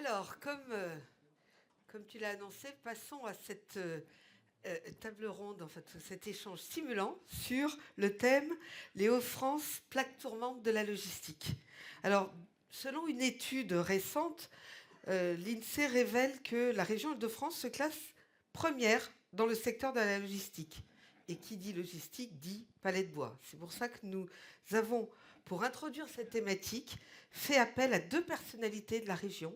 Alors, comme tu l'as annoncé, passons à cette table ronde, en fait, cet échange stimulant sur le thème Les Hauts-de-France, plaque tournante de la logistique. Alors, selon une étude récente, l'INSEE révèle que la région Île-de-France se classe première dans le secteur de la logistique. Et qui dit logistique dit palais de bois. C'est pour ça que nous avons, pour introduire cette thématique, fait appel à deux personnalités de la région,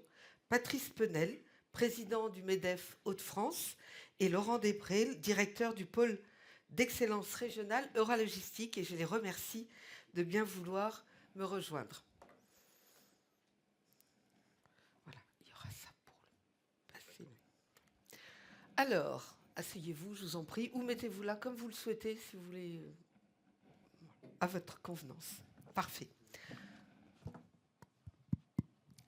Patrice Penel, président du MEDEF Hauts-de-France, et Laurent Després, directeur du pôle d'excellence régionale Euralogistique. Et je les remercie de bien vouloir me rejoindre. Voilà, il y aura ça pour le passer. Alors, asseyez-vous, je vous en prie, ou mettez-vous là comme vous le souhaitez, si vous voulez, à votre convenance. Parfait.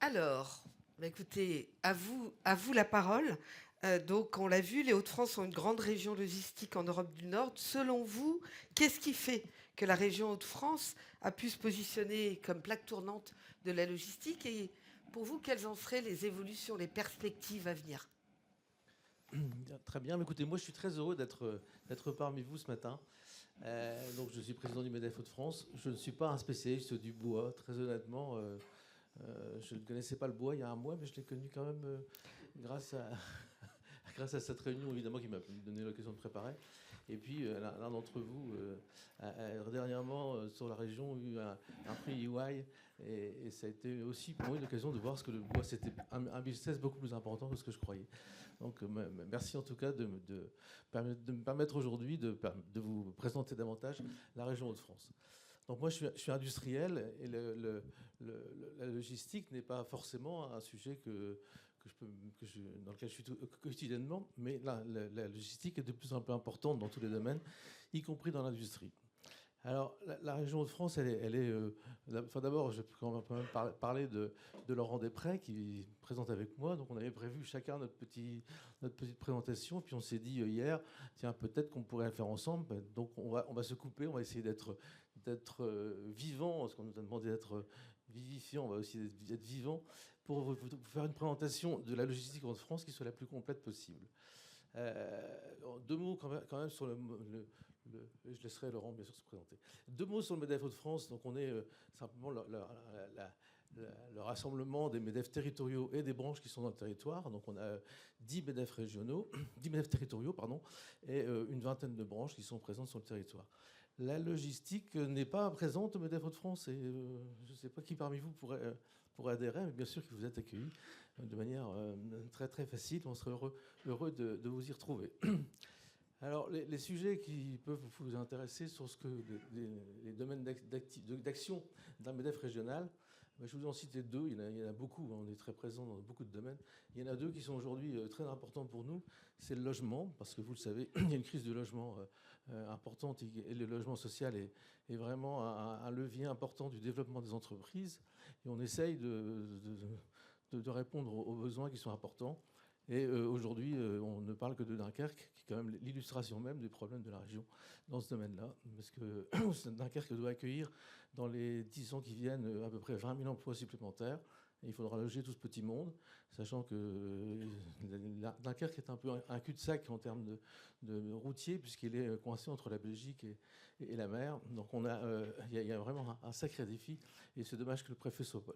Alors, écoutez, à vous la parole. Donc, on l'a vu, les Hauts-de-France sont une grande région logistique en Europe du Nord. Selon vous, qu'est-ce qui fait que la région Hauts-de-France a pu se positionner comme plaque tournante de la logistique? Et pour vous, quelles en seraient les évolutions, les perspectives à venir? Très bien. Écoutez, moi, je suis très heureux d'être parmi vous ce matin. Donc, je suis président du MEDEF Hauts-de-France. Je ne suis pas un spécialiste du bois, très honnêtement. Je ne connaissais pas le bois il y a un mois, mais je l'ai connu quand même grâce à, grâce à cette réunion, évidemment, qui m'a donné l'occasion de préparer. Et puis, l'un d'entre vous a dernièrement, sur la région, eu un prix EY. Et ça a été aussi pour moi l'occasion de voir ce que le bois, c'était un business beaucoup plus important que ce que je croyais. Donc, merci en tout cas de me permettre aujourd'hui de vous présenter davantage la région Hauts-de-France. Donc moi, je suis industriel et la logistique n'est pas forcément un sujet dans lequel je suis quotidiennement, mais la logistique est de plus en plus importante dans tous les domaines, y compris dans l'industrie. Alors, la région Hauts-de-France, elle est enfin, d'abord, je peux quand même parler de Laurent Després, qui présente avec moi. Donc, on avait prévu chacun notre petite présentation. Puis, on s'est dit hier, tiens, peut-être qu'on pourrait la faire ensemble. Donc, on va se couper. On va essayer d'être vivant, parce qu'on nous a demandé d'être vivifiant. On va aussi être vivant pour vous faire une présentation de la logistique en France qui soit la plus complète possible. Deux mots quand même sur je laisserai Laurent bien sûr se présenter. Deux mots sur le MEDEF Hauts-de-France. Donc on est simplement le rassemblement des MEDEF territoriaux et des branches qui sont dans le territoire. Donc on a 10 MEDEF régionaux, 10 MEDEF territoriaux, pardon, et une vingtaine de branches qui sont présentes sur le territoire. La logistique n'est pas présente au MEDEF Hauts-de-France et je ne sais pas qui parmi vous pourrait adhérer, mais bien sûr que vous êtes accueillis de manière très très facile. On serait heureux de vous y retrouver. Alors, les sujets qui peuvent vous intéresser sur les domaines d'action d'un MEDEF régional, je vous en citer deux. Il y en a beaucoup, on est très présent dans beaucoup de domaines. Il y en a deux qui sont aujourd'hui très importants pour nous. C'est le logement, parce que vous le savez, il y a une crise de logement importante et le logement social est vraiment un levier important du développement des entreprises. Et on essaye de répondre aux besoins qui sont importants. Et aujourd'hui, on ne parle que de Dunkerque, qui est quand même l'illustration même des problèmes de la région dans ce domaine-là. Parce que Dunkerque doit accueillir, dans les 10 ans qui viennent, à peu près 20 000 emplois supplémentaires. Et il faudra loger tout ce petit monde, sachant que Dunkerque est un peu un cul-de-sac en termes de routier, puisqu'il est coincé entre la Belgique et la mer. Donc il y a vraiment un sacré défi. Et c'est dommage que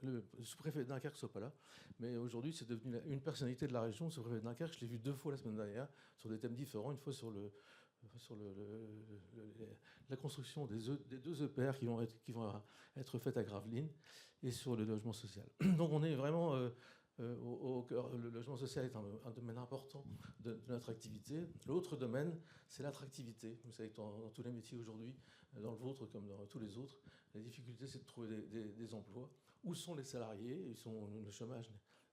le sous-préfet de Dunkerque ne soit pas là. Mais aujourd'hui, c'est devenu une personnalité de la région. Ce préfet de Dunkerque, je l'ai vu 2 fois la semaine dernière, sur des thèmes différents. Une fois sur la construction des 2 EPR qui vont être faites à Gravelines et sur le logement social. Donc on est vraiment au cœur. Le logement social est un domaine important de notre activité. L'autre domaine, c'est l'attractivité. Vous savez que dans tous les métiers aujourd'hui, dans le vôtre comme dans tous les autres, la difficulté, c'est de trouver des emplois. Où sont les salariés? Le chômage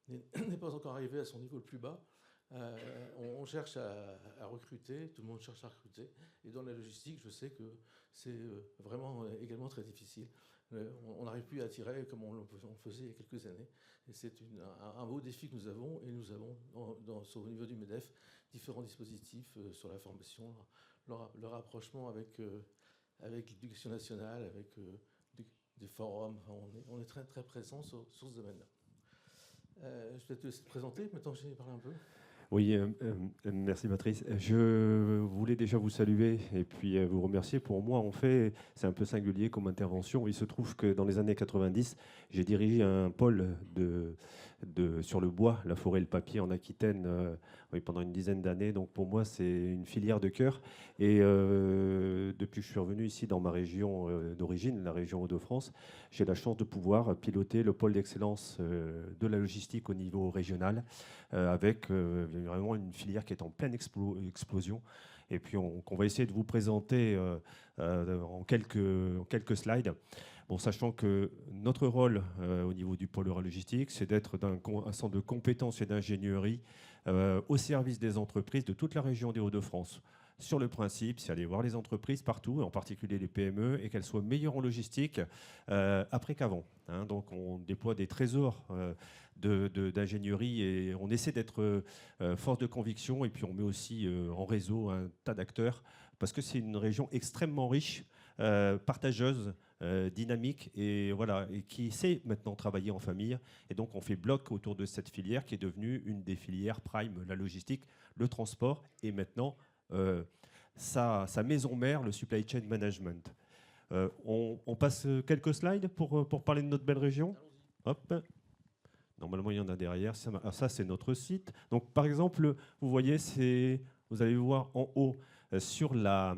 n'est pas encore arrivé à son niveau le plus bas. On cherche à recruter, tout le monde cherche à recruter. Et dans la logistique, je sais que c'est vraiment également très difficile. On n'arrive plus à attirer comme on faisait il y a quelques années. Et c'est un beau défi que nous avons. Et nous avons, au niveau du MEDEF, différents dispositifs sur la formation, le rapprochement avec l'éducation nationale, avec des forums. On est très, très présent sur ce domaine-là. Je vais te laisser te présenter, maintenant que j'ai parlé un peu. Oui, merci Patrice. Je voulais déjà vous saluer et puis vous remercier. Pour moi, en fait, c'est un peu singulier comme intervention. Il se trouve que dans les années 90, j'ai dirigé un pôle sur le bois, la forêt et le papier en Aquitaine oui, pendant une dizaine d'années. Donc pour moi, c'est une filière de cœur. Et depuis que je suis revenu ici dans ma région d'origine, la région Hauts-de-France, j'ai la chance de pouvoir piloter le pôle d'excellence de la logistique au niveau régional. Avec vraiment une filière qui est en pleine explosion. Et puis, qu'on va essayer de vous présenter en quelques slides. Bon, sachant que notre rôle au niveau du pôle logistique, c'est d'être un centre de compétences et d'ingénierie au service des entreprises de toute la région des Hauts-de-France. Sur le principe, c'est aller voir les entreprises partout, en particulier les PME, et qu'elles soient meilleures en logistique après qu'avant. Hein. Donc, on déploie des trésors d'ingénierie et on essaie d'être force de conviction. Et puis, on met aussi en réseau un tas d'acteurs parce que c'est une région extrêmement riche, partageuse, dynamique et voilà, et qui sait maintenant travailler en famille. Et donc, on fait bloc autour de cette filière qui est devenue une des filières prime, la logistique, le transport et maintenant sa maison mère, le supply chain management. On passe quelques slides pour parler de notre belle région. Hop. Normalement, il y en a derrière. Ça, c'est notre site. Donc, par exemple, vous voyez, vous allez voir en haut, sur la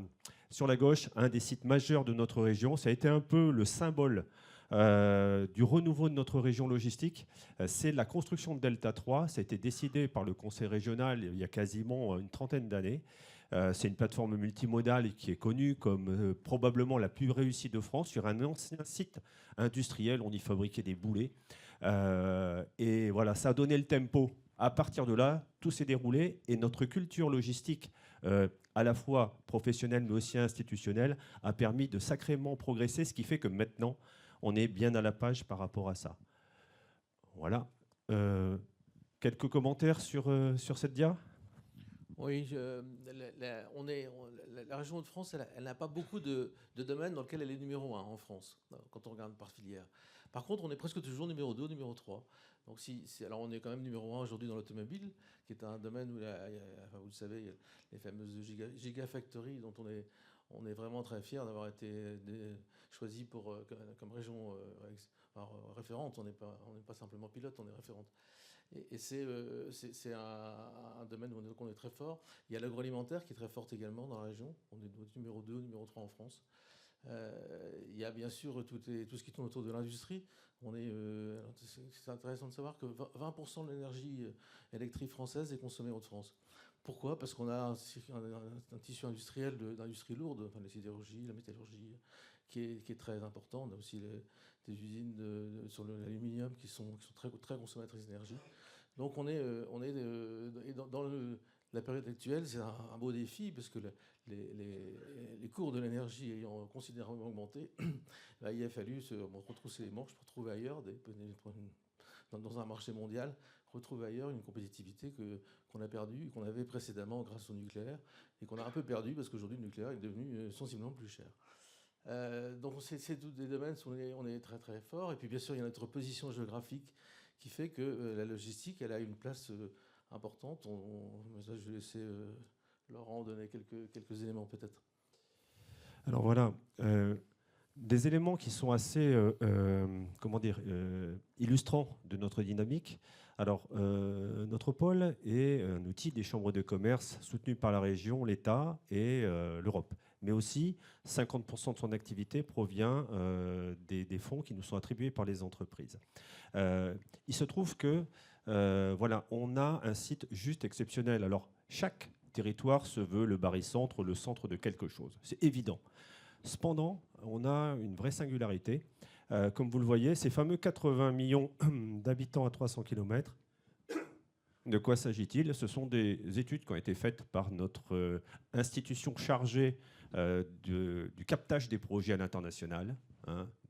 gauche, un des sites majeurs de notre région. Ça a été un peu le symbole du renouveau de notre région logistique. C'est la construction de Delta 3. Ça a été décidé par le conseil régional il y a quasiment une trentaine d'années. C'est une plateforme multimodale qui est connue comme probablement la plus réussie de France sur un ancien site industriel. On y fabriquait des boulets. Et voilà, ça a donné le tempo. À partir de là, tout s'est déroulé et notre culture logistique, à la fois professionnelle mais aussi institutionnelle, a permis de sacrément progresser, ce qui fait que maintenant, on est bien à la page par rapport à ça. Voilà. Quelques commentaires sur cette dia ? Oui, la région de France, elle n'a pas beaucoup de domaines dans lesquels elle est numéro 1 en France, quand on regarde par filière. Par contre, on est presque toujours numéro 2, numéro 3. Donc, alors on est quand même numéro 1 aujourd'hui dans l'automobile, qui est un domaine où, vous le savez, il y a les fameuses gigafactories dont on est vraiment très fiers d'avoir été choisis comme région référente. On n'est pas simplement pilote, on est référente. Et c'est un domaine où on est très fort. Il y a l'agroalimentaire qui est très forte également dans la région. On est numéro 2, numéro 3 en France. Il y a bien sûr tout ce qui tourne autour de l'industrie. C'est intéressant de savoir que 20% de l'énergie électrique française est consommée en Hauts-de-France. Pourquoi ? Parce qu'on a un tissu industriel d'industrie lourde, enfin la sidérurgie, la métallurgie, qui est très important. On a aussi des usines sur l'aluminium qui sont très, très consommatrices d'énergie. Donc on est dans la période actuelle, c'est un beau défi parce que les cours de l'énergie ayant considérablement augmenté, là, il a fallu se retrousser les manches pour trouver ailleurs, dans un marché mondial, retrouver ailleurs une compétitivité qu'on a perdue, qu'on avait précédemment grâce au nucléaire, et qu'on a un peu perdu parce qu'aujourd'hui le nucléaire est devenu sensiblement plus cher. Donc c'est tous des domaines où on est très très fort. Et puis bien sûr, il y a notre position géographique qui fait que la logistique, elle a une place importante. Je vais laisser Laurent donner quelques éléments peut-être. Alors voilà, des éléments qui sont assez illustrants de notre dynamique. Alors, notre pôle est un outil des chambres de commerce soutenu par la région, l'État et l'Europe. Mais aussi, 50% de son activité provient des fonds qui nous sont attribués par les entreprises. Il se trouve que, on a un site juste exceptionnel. Alors, chaque territoire se veut le barycentre, le centre de quelque chose. C'est évident. Cependant, on a une vraie singularité. Comme vous le voyez, ces fameux 80 millions d'habitants à 300 km, de quoi s'agit-il ? Ce sont des études qui ont été faites par notre institution chargée du captage des projets à l'international,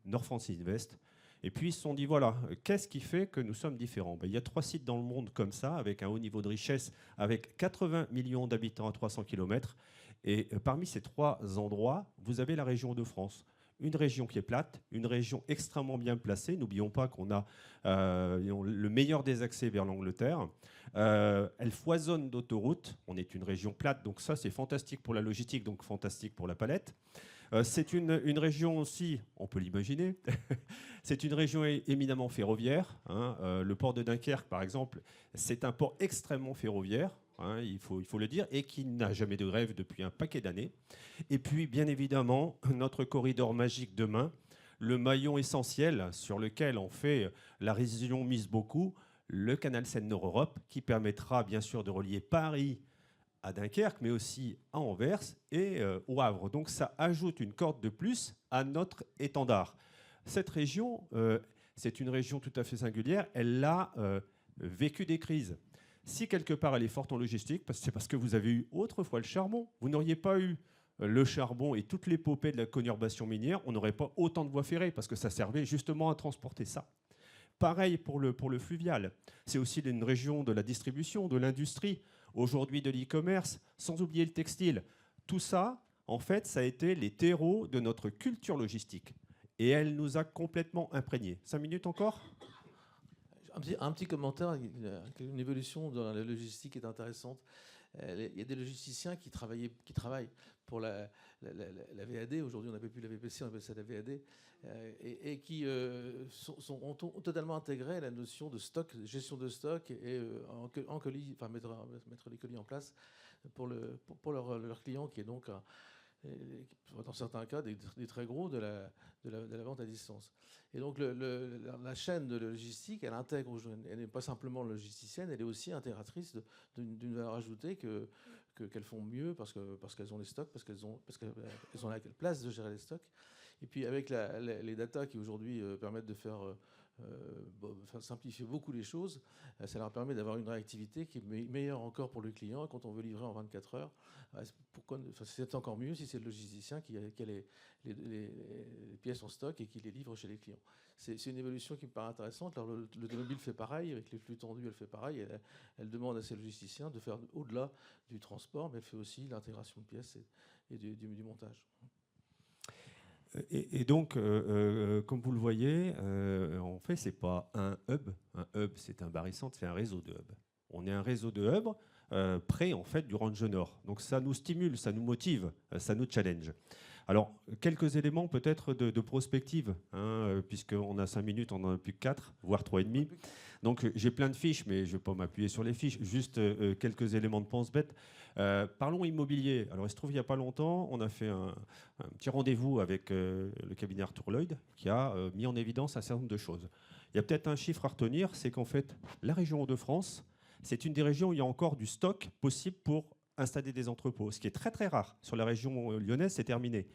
Nord France Invest. Et puis ils se sont dit, voilà, qu'est-ce qui fait que nous sommes différents ? Il y a 3 sites dans le monde comme ça, avec un haut niveau de richesse, avec 80 millions d'habitants à 300 km. Et parmi ces 3 endroits, vous avez la région de France, une région qui est plate, une région extrêmement bien placée. N'oublions pas qu'on a le meilleur des accès vers l'Angleterre. Elle foisonne d'autoroutes. On est une région plate, donc ça c'est fantastique pour la logistique, donc fantastique pour la palette. C'est une région aussi, on peut l'imaginer, c'est une région éminemment ferroviaire. Le port de Dunkerque, par exemple, c'est un port extrêmement ferroviaire, il faut le dire, et qui n'a jamais de grève depuis un paquet d'années. Et puis, bien évidemment, notre corridor magique demain, le maillon essentiel sur lequel on fait la région mise beaucoup, le canal Seine-Nord-Europe, qui permettra bien sûr de relier Paris à Dunkerque, mais aussi à Anvers et au Havre. Donc ça ajoute une corde de plus à notre étendard. Cette région, c'est une région tout à fait singulière. Elle a vécu des crises. Si quelque part elle est forte en logistique, c'est parce que vous avez eu autrefois le charbon. Vous n'auriez pas eu le charbon et toute l'épopée de la conurbation minière, on n'aurait pas autant de voies ferrées, parce que ça servait justement à transporter ça. Pareil pour le fluvial. C'est aussi une région de la distribution, de l'industrie. Aujourd'hui de l'e-commerce, sans oublier le textile. Tout ça, en fait, ça a été les terreaux de notre culture logistique. Et elle nous a complètement imprégnés. 5 minutes encore ? Un petit commentaire, une évolution dans la logistique est intéressante. Il y a des logisticiens qui travaillent pour la VAD, aujourd'hui on n'appelle plus la VPC, on appelle ça la VAD, et qui ont totalement intégré la notion de stock, gestion de stock, et en colis, enfin mettre les colis en place pour leurs clients, qui est donc, dans certains cas, des très gros de la vente à distance. Et donc la chaîne de logistique, elle intègre, elle n'est pas simplement logisticienne, elle est aussi intégratrice d'une valeur ajoutée qu'elles font mieux parce qu'elles ont les stocks, parce qu'elles ont la place de gérer les stocks. Et puis avec les data qui aujourd'hui permettent de faire simplifier beaucoup les choses, ça leur permet d'avoir une réactivité qui est meilleure encore pour le client. Et quand on veut livrer en 24 heures, c'est encore mieux si c'est le logisticien qui a les pièces en stock et qui les livre chez les clients. C'est une évolution qui me paraît intéressante. Alors, l'automobile fait pareil, avec les flux tendus, elle fait pareil. Elle demande à ses logisticiens de faire au-delà du transport, mais elle fait aussi l'intégration de pièces et du montage. Et donc, comme vous le voyez, en fait, ce n'est pas un hub. Un hub, c'est un barycentre, c'est un réseau de hubs. On est un réseau de hubs près, en fait, du Range Nord. Donc, ça nous stimule, ça nous motive, ça nous challenge. Alors, quelques éléments peut-être de prospective, puisqu'on a 5 minutes, on n'en a plus que 4, voire 3,5. Donc, j'ai plein de fiches, mais je ne vais pas m'appuyer sur les fiches. Juste quelques éléments de pense-bête. Parlons immobilier. Alors, il se trouve, il n'y a pas longtemps, on a fait un petit rendez-vous avec le cabinet Arthur Lloyd, qui a mis en évidence un certain nombre de choses. Il y a peut-être un chiffre à retenir, c'est qu'en fait, la région Hauts-de-France, c'est une des régions où il y a encore du stock possible pour installer des entrepôts, ce qui est très très rare. Sur la région lyonnaise, c'est terminé.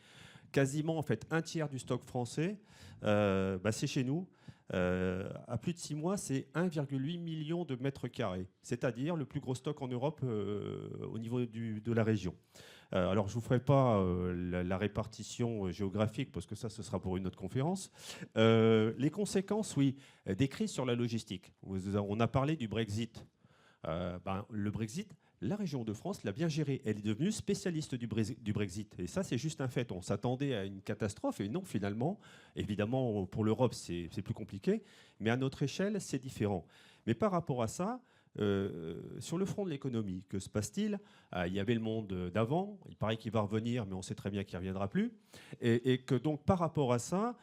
Quasiment, en fait, un tiers du stock français, c'est chez nous. À plus de 6 mois, c'est 1,8 million de mètres carrés, c'est-à-dire le plus gros stock en Europe au niveau de la région. Alors, je ne vous ferai pas la répartition géographique, parce que ça, ce sera pour une autre conférence. Les conséquences, oui, des crises sur la logistique. On a parlé du Brexit. Le Brexit, la région de France l'a bien géré. Elle est devenue spécialiste du Brexit. Et ça, c'est juste un fait. On s'attendait à une catastrophe. Et non, finalement, évidemment, pour l'Europe, c'est plus compliqué. Mais à notre échelle, c'est différent. Mais par rapport à ça, sur le front de l'économie, que se passe-t-il ? Il y avait le monde d'avant. Il paraît qu'il va revenir, mais on sait très bien qu'il ne reviendra plus. Et que donc, par rapport à ça,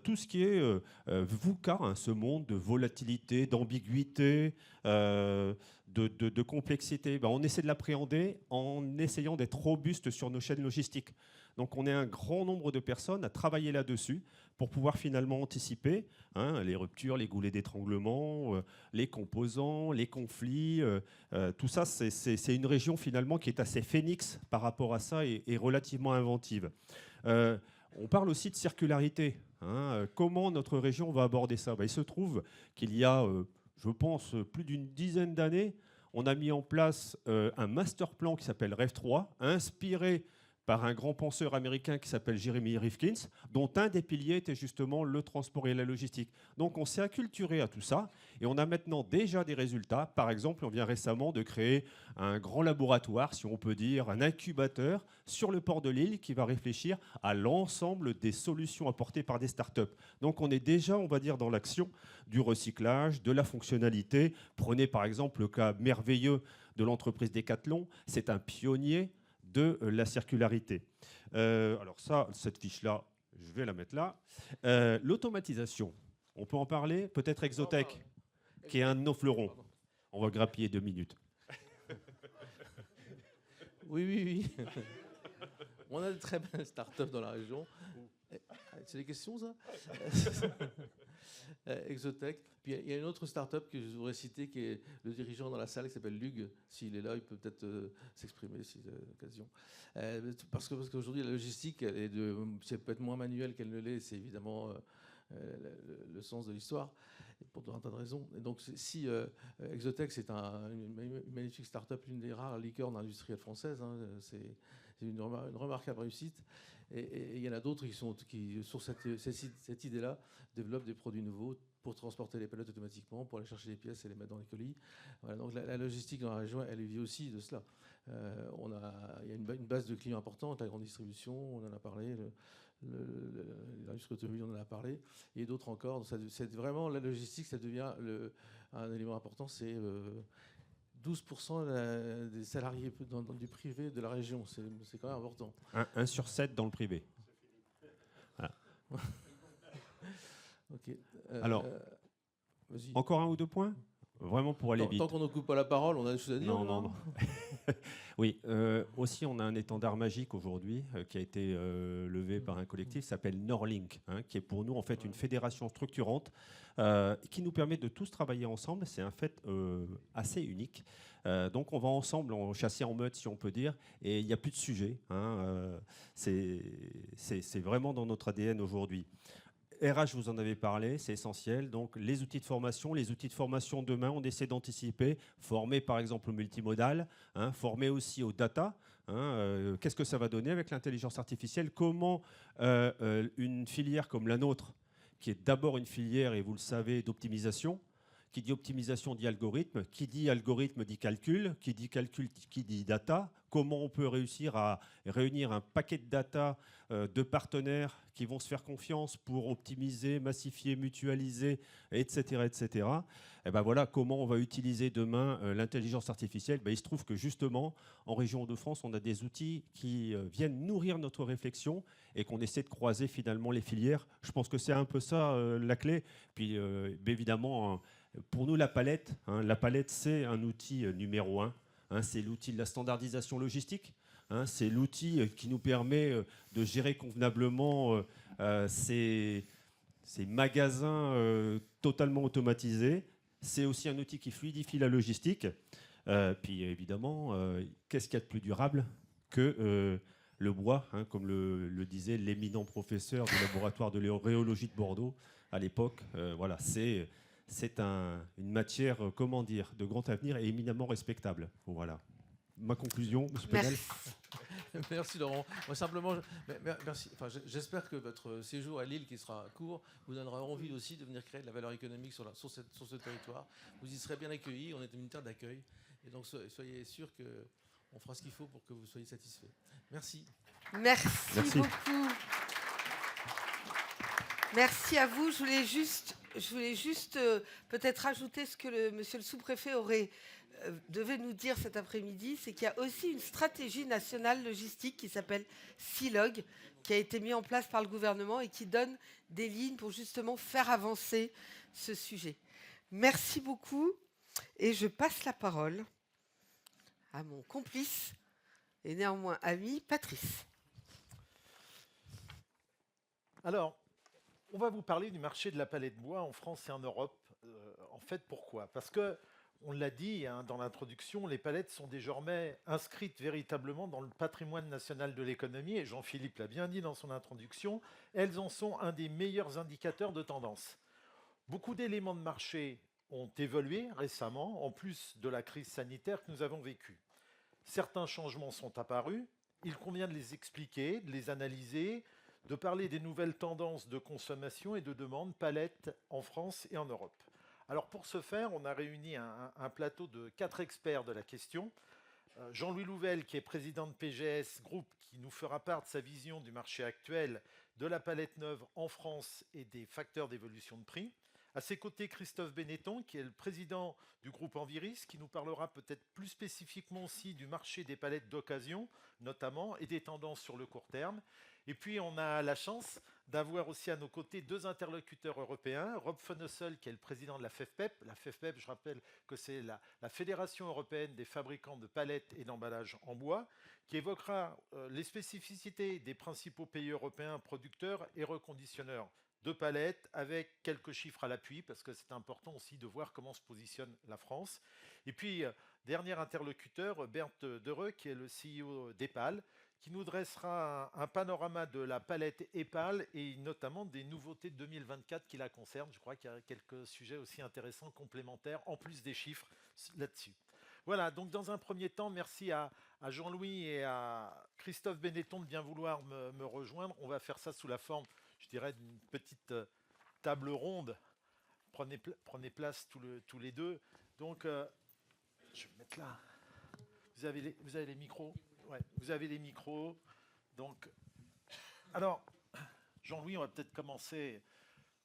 tout ce qui est VUCA, ce monde de volatilité, d'ambiguïté, de complexité, on essaie de l'appréhender en essayant d'être robuste sur nos chaînes logistiques. Donc on est un grand nombre de personnes à travailler là-dessus pour pouvoir finalement anticiper les ruptures, les goulets d'étranglement, les composants, les conflits. Tout ça, c'est une région finalement qui est assez phénix par rapport à ça et relativement inventive. On parle aussi de circularité. Comment notre région va aborder ça ? Il se trouve qu'il y a, je pense, plus d'une dizaine d'années, on a mis en place un master plan qui s'appelle REV3, inspiré par un grand penseur américain qui s'appelle Jeremy Rifkin, dont un des piliers était justement le transport et la logistique. Donc on s'est acculturé à tout ça et on a maintenant déjà des résultats. Par exemple, on vient récemment de créer un grand laboratoire, si on peut dire, un incubateur sur le port de Lille qui va réfléchir à l'ensemble des solutions apportées par des startups. Donc on est déjà, on va dire, dans l'action du recyclage, de la fonctionnalité. Prenez par exemple le cas merveilleux de l'entreprise Decathlon, c'est un pionnier de la circularité. Alors ça, cette fiche-là, je vais la mettre là. L'automatisation, on peut en parler? Peut-être Exotech, qui est un de nos fleurons. On va grappiller 2 minutes. Oui. On a de très belles startups dans la région. C'est des questions, ça? Exotech. Puis il y a une autre start-up que je voudrais citer, qui est le dirigeant dans la salle, qui s'appelle Lug. S'il est là, il peut peut-être s'exprimer si c'est l'occasion. Parce qu'aujourd'hui, la logistique, c'est peut-être moins manuel qu'elle ne l'est. C'est évidemment le sens de l'histoire, pour un tas de raisons. Et donc, si Exotech, c'est une magnifique start-up, l'une des rares licornes industrielles françaises, hein, c'est une remarquable réussite. Et il y en a d'autres qui sur cette idée-là, développent des produits nouveaux pour transporter les palettes automatiquement, pour aller chercher les pièces et les mettre dans les colis. Voilà, donc la logistique dans la région, elle vit aussi de cela. Il y a une base de clients importante, la grande distribution, on en a parlé, l'industrie automobile, on en a parlé, et d'autres encore. C'est vraiment la logistique, ça devient un élément important, c'est 12% des salariés du privé de la région. C'est quand même important. 1 sur 7 dans le privé. Voilà. Ok. Alors, encore 1 ou 2 points? Vraiment pour aller vite. Tant qu'on ne coupe pas la parole, on a des choses à dire. Non. Oui, aussi on a un étendard magique aujourd'hui qui a été levé par un collectif qui s'appelle Norlink, hein, qui est pour nous en fait une fédération structurante qui nous permet de tous travailler ensemble. C'est un fait assez unique. Donc on va ensemble chasser en meute, si on peut dire, et il n'y a plus de sujet. Hein, c'est vraiment dans notre ADN aujourd'hui. RH, vous en avez parlé, c'est essentiel. Donc, les outils de formation demain, on essaie d'anticiper, former par exemple au multimodal, hein, former aussi aux data. Hein, qu'est-ce que ça va donner avec l'intelligence artificielle? Comment une filière comme la nôtre, qui est d'abord une filière, et vous le savez, d'optimisation, qui dit optimisation dit algorithme, qui dit algorithme dit calcul, qui dit calcul qui dit data. Comment on peut réussir à réunir un paquet de data de partenaires qui vont se faire confiance pour optimiser, massifier, mutualiser, etc. etc. Et ben voilà comment on va utiliser demain l'intelligence artificielle. Ben, il se trouve que justement, en région de France, on a des outils qui viennent nourrir notre réflexion et qu'on essaie de croiser finalement les filières. Je pense que c'est un peu ça la clé. Puis évidemment, pour nous, la palette, c'est un outil numéro 1. Hein, c'est l'outil de la standardisation logistique. Hein, c'est l'outil qui nous permet de gérer convenablement ces magasins totalement automatisés. C'est aussi un outil qui fluidifie la logistique. Puis évidemment, qu'est-ce qu'il y a de plus durable que le bois, hein, comme le disait l'éminent professeur du laboratoire de rhéologie de Bordeaux à l'époque. Voilà, c'est une matière, comment dire, de grand avenir et éminemment respectable. Voilà. Ma conclusion, M. Penel. Merci Laurent. Moi, simplement, merci. Enfin, j'espère que votre séjour à Lille, qui sera court, vous donnera envie aussi de venir créer de la valeur économique sur ce territoire. Vous y serez bien accueillis. On est une terre d'accueil. Et donc, soyez sûrs qu'on fera ce qu'il faut pour que vous soyez satisfaits. Merci. Merci beaucoup. Merci à vous. Je voulais juste peut-être ajouter ce que monsieur le sous-préfet devait nous dire cet après-midi, c'est qu'il y a aussi une stratégie nationale logistique qui s'appelle SILOG, qui a été mise en place par le gouvernement et qui donne des lignes pour justement faire avancer ce sujet. Merci beaucoup. Et je passe la parole à mon complice et néanmoins ami, Patrice. Alors, on va vous parler du marché de la palette bois en France et en Europe. En fait, pourquoi? Parce que, on l'a dit dans l'introduction, les palettes sont désormais inscrites véritablement dans le patrimoine national de l'économie, et Jean-Philippe l'a bien dit dans son introduction, elles en sont un des meilleurs indicateurs de tendance. Beaucoup d'éléments de marché ont évolué récemment, en plus de la crise sanitaire que nous avons vécue. Certains changements sont apparus, il convient de les expliquer, de les analyser, de parler des nouvelles tendances de consommation et de demande palettes en France et en Europe. Alors pour ce faire, on a réuni un plateau de 4 experts de la question. Jean-Louis Louvel, qui est président de PGS Group, qui nous fera part de sa vision du marché actuel, de la palette neuve en France et des facteurs d'évolution de prix. À ses côtés, Christophe Benetton, qui est le président du groupe Enviris, qui nous parlera peut-être plus spécifiquement aussi du marché des palettes d'occasion, notamment, et des tendances sur le court terme. Et puis, on a la chance d'avoir aussi à nos côtés 2 interlocuteurs européens. Rob Funnessel, qui est le président de la FEFPEP. La FEFPEP, je rappelle que c'est la Fédération européenne des fabricants de palettes et d'emballages en bois, qui évoquera les spécificités des principaux pays européens producteurs et reconditionneurs de palettes, avec quelques chiffres à l'appui, parce que c'est important aussi de voir comment se positionne la France. Et puis, dernier interlocuteur, Bernd Dereux, qui est le CEO d'Epal, qui nous dressera un panorama de la palette Epal et notamment des nouveautés de 2024 qui la concernent. Je crois qu'il y a quelques sujets aussi intéressants, complémentaires, en plus des chiffres là-dessus. Voilà, donc dans un premier temps, merci à Jean-Louis et à Christophe Benetton de bien vouloir me rejoindre. On va faire ça sous la forme, je dirais, d'une petite table ronde. Prenez place tous les deux. Donc, je vais me mettre là. Vous avez les micros? Ouais, vous avez les micros. Donc, alors, Jean-Louis, on va peut-être commencer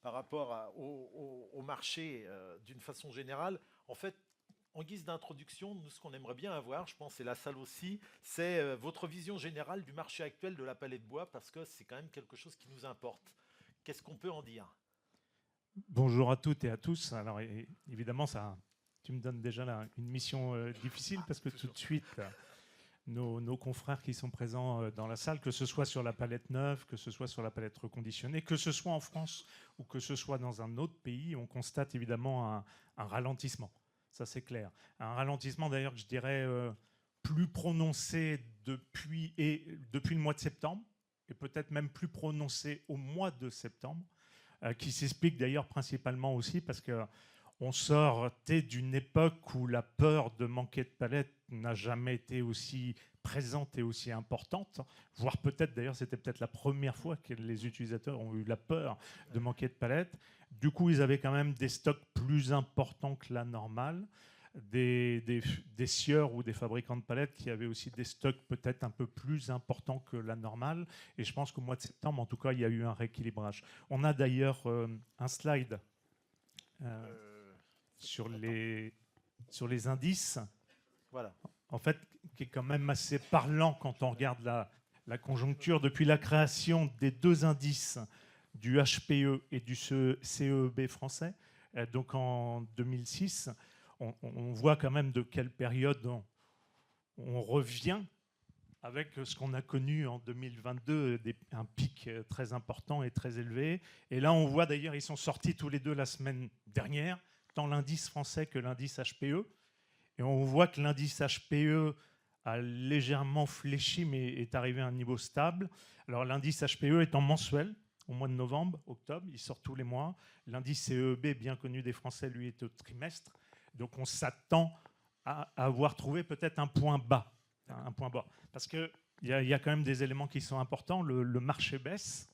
par rapport au marché d'une façon générale. En fait, en guise d'introduction, nous, ce qu'on aimerait bien avoir, je pense, et la salle aussi, c'est votre vision générale du marché actuel de la palette bois, parce que c'est quand même quelque chose qui nous importe. Qu'est-ce qu'on peut en dire? Bonjour à toutes et à tous. Alors évidemment, tu me donnes déjà là une mission difficile, parce que tout de suite, nos confrères qui sont présents dans la salle, que ce soit sur la palette neuve, que ce soit sur la palette reconditionnée, que ce soit en France ou que ce soit dans un autre pays, on constate évidemment un ralentissement. Ça, c'est clair. Un ralentissement, d'ailleurs, je dirais, plus prononcé depuis le mois de septembre, et peut-être même plus prononcé au mois de septembre, qui s'explique d'ailleurs principalement aussi parce qu'on sortait d'une époque où la peur de manquer de palettes n'a jamais été aussi présente et aussi importante, voire peut-être, d'ailleurs, c'était peut-être la première fois que les utilisateurs ont eu la peur de manquer de palettes. Du coup, ils avaient quand même des stocks plus importants que la normale, des scieurs ou des fabricants de palettes qui avaient aussi des stocks peut-être un peu plus importants que la normale. Et je pense qu'au mois de septembre, en tout cas, il y a eu un rééquilibrage. On a d'ailleurs un slide sur les indices. Voilà. En fait, qui est quand même assez parlant quand on regarde la conjoncture. Depuis la création des 2 indices du HPE et du CEB français, donc en 2006, on voit quand même de quelle période on revient avec ce qu'on a connu en 2022, un pic très important et très élevé. Et là, on voit d'ailleurs, ils sont sortis tous les deux la semaine dernière, tant l'indice français que l'indice HPE. Et on voit que l'indice HPE a légèrement fléchi, mais est arrivé à un niveau stable. Alors l'indice HPE est en mensuel, au mois de novembre, octobre, il sort tous les mois. L'indice CEB, bien connu des Français, lui, est au trimestre. Donc on s'attend à avoir trouvé peut-être un point bas. Un point bas. Parce qu'il y a quand même des éléments qui sont importants. Le marché baisse.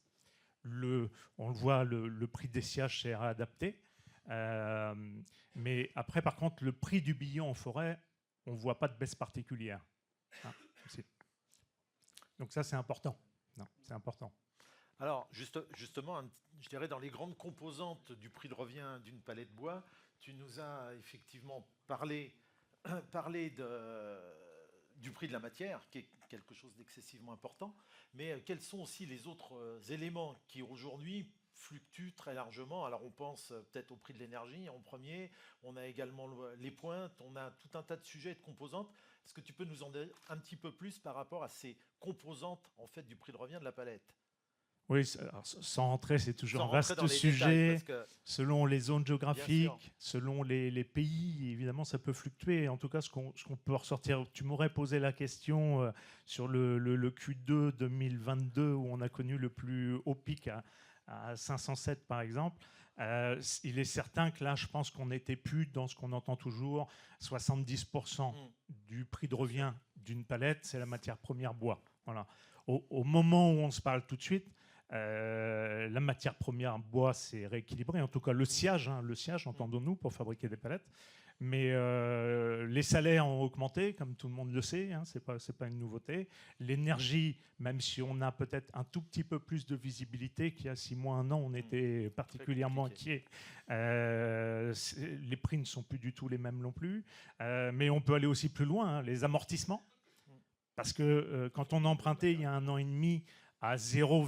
On le voit, le prix des sièges s'est réadapté. Mais après, par contre, le prix du billon en forêt, on ne voit pas de baisse particulière. Donc ça, c'est important. C'est important. Alors, justement, je dirais dans les grandes composantes du prix de revient d'une palette bois, tu nous as effectivement parlé du prix de la matière, qui est quelque chose d'excessivement important, mais quels sont aussi les autres éléments qui aujourd'hui fluctuent très largement? Alors on pense peut-être au prix de l'énergie en premier, on a également les pointes, on a tout un tas de sujets et de composantes. Est-ce que tu peux nous en dire un petit peu plus par rapport à ces composantes en fait, du prix de revient de la palette? Oui, alors, sans rentrer, c'est toujours un vaste sujet. Selon les zones géographiques, selon les pays, évidemment, ça peut fluctuer. En tout cas, ce qu'on peut ressortir, tu m'aurais posé la question sur le Q2 2022, où on a connu le plus haut pic à 507, par exemple. Il est certain que là, je pense qu'on n'était plus dans ce qu'on entend toujours, 70% du prix de revient d'une palette, c'est la matière première bois. Voilà. Au moment où on se parle tout de suite, la matière première bois s'est rééquilibrée, en tout cas le sciage, entendons-nous, pour fabriquer des palettes. Mais les salaires ont augmenté, comme tout le monde le sait, hein, c'est pas une nouveauté. L'énergie, même si on a peut-être un tout petit peu plus de visibilité, qu'il y a 6 mois, 1 an, on était particulièrement inquiets. Les prix ne sont plus du tout les mêmes non plus. Mais on peut aller aussi plus loin, hein, les amortissements. Parce que quand on empruntait il y a 1 an et demi à 0,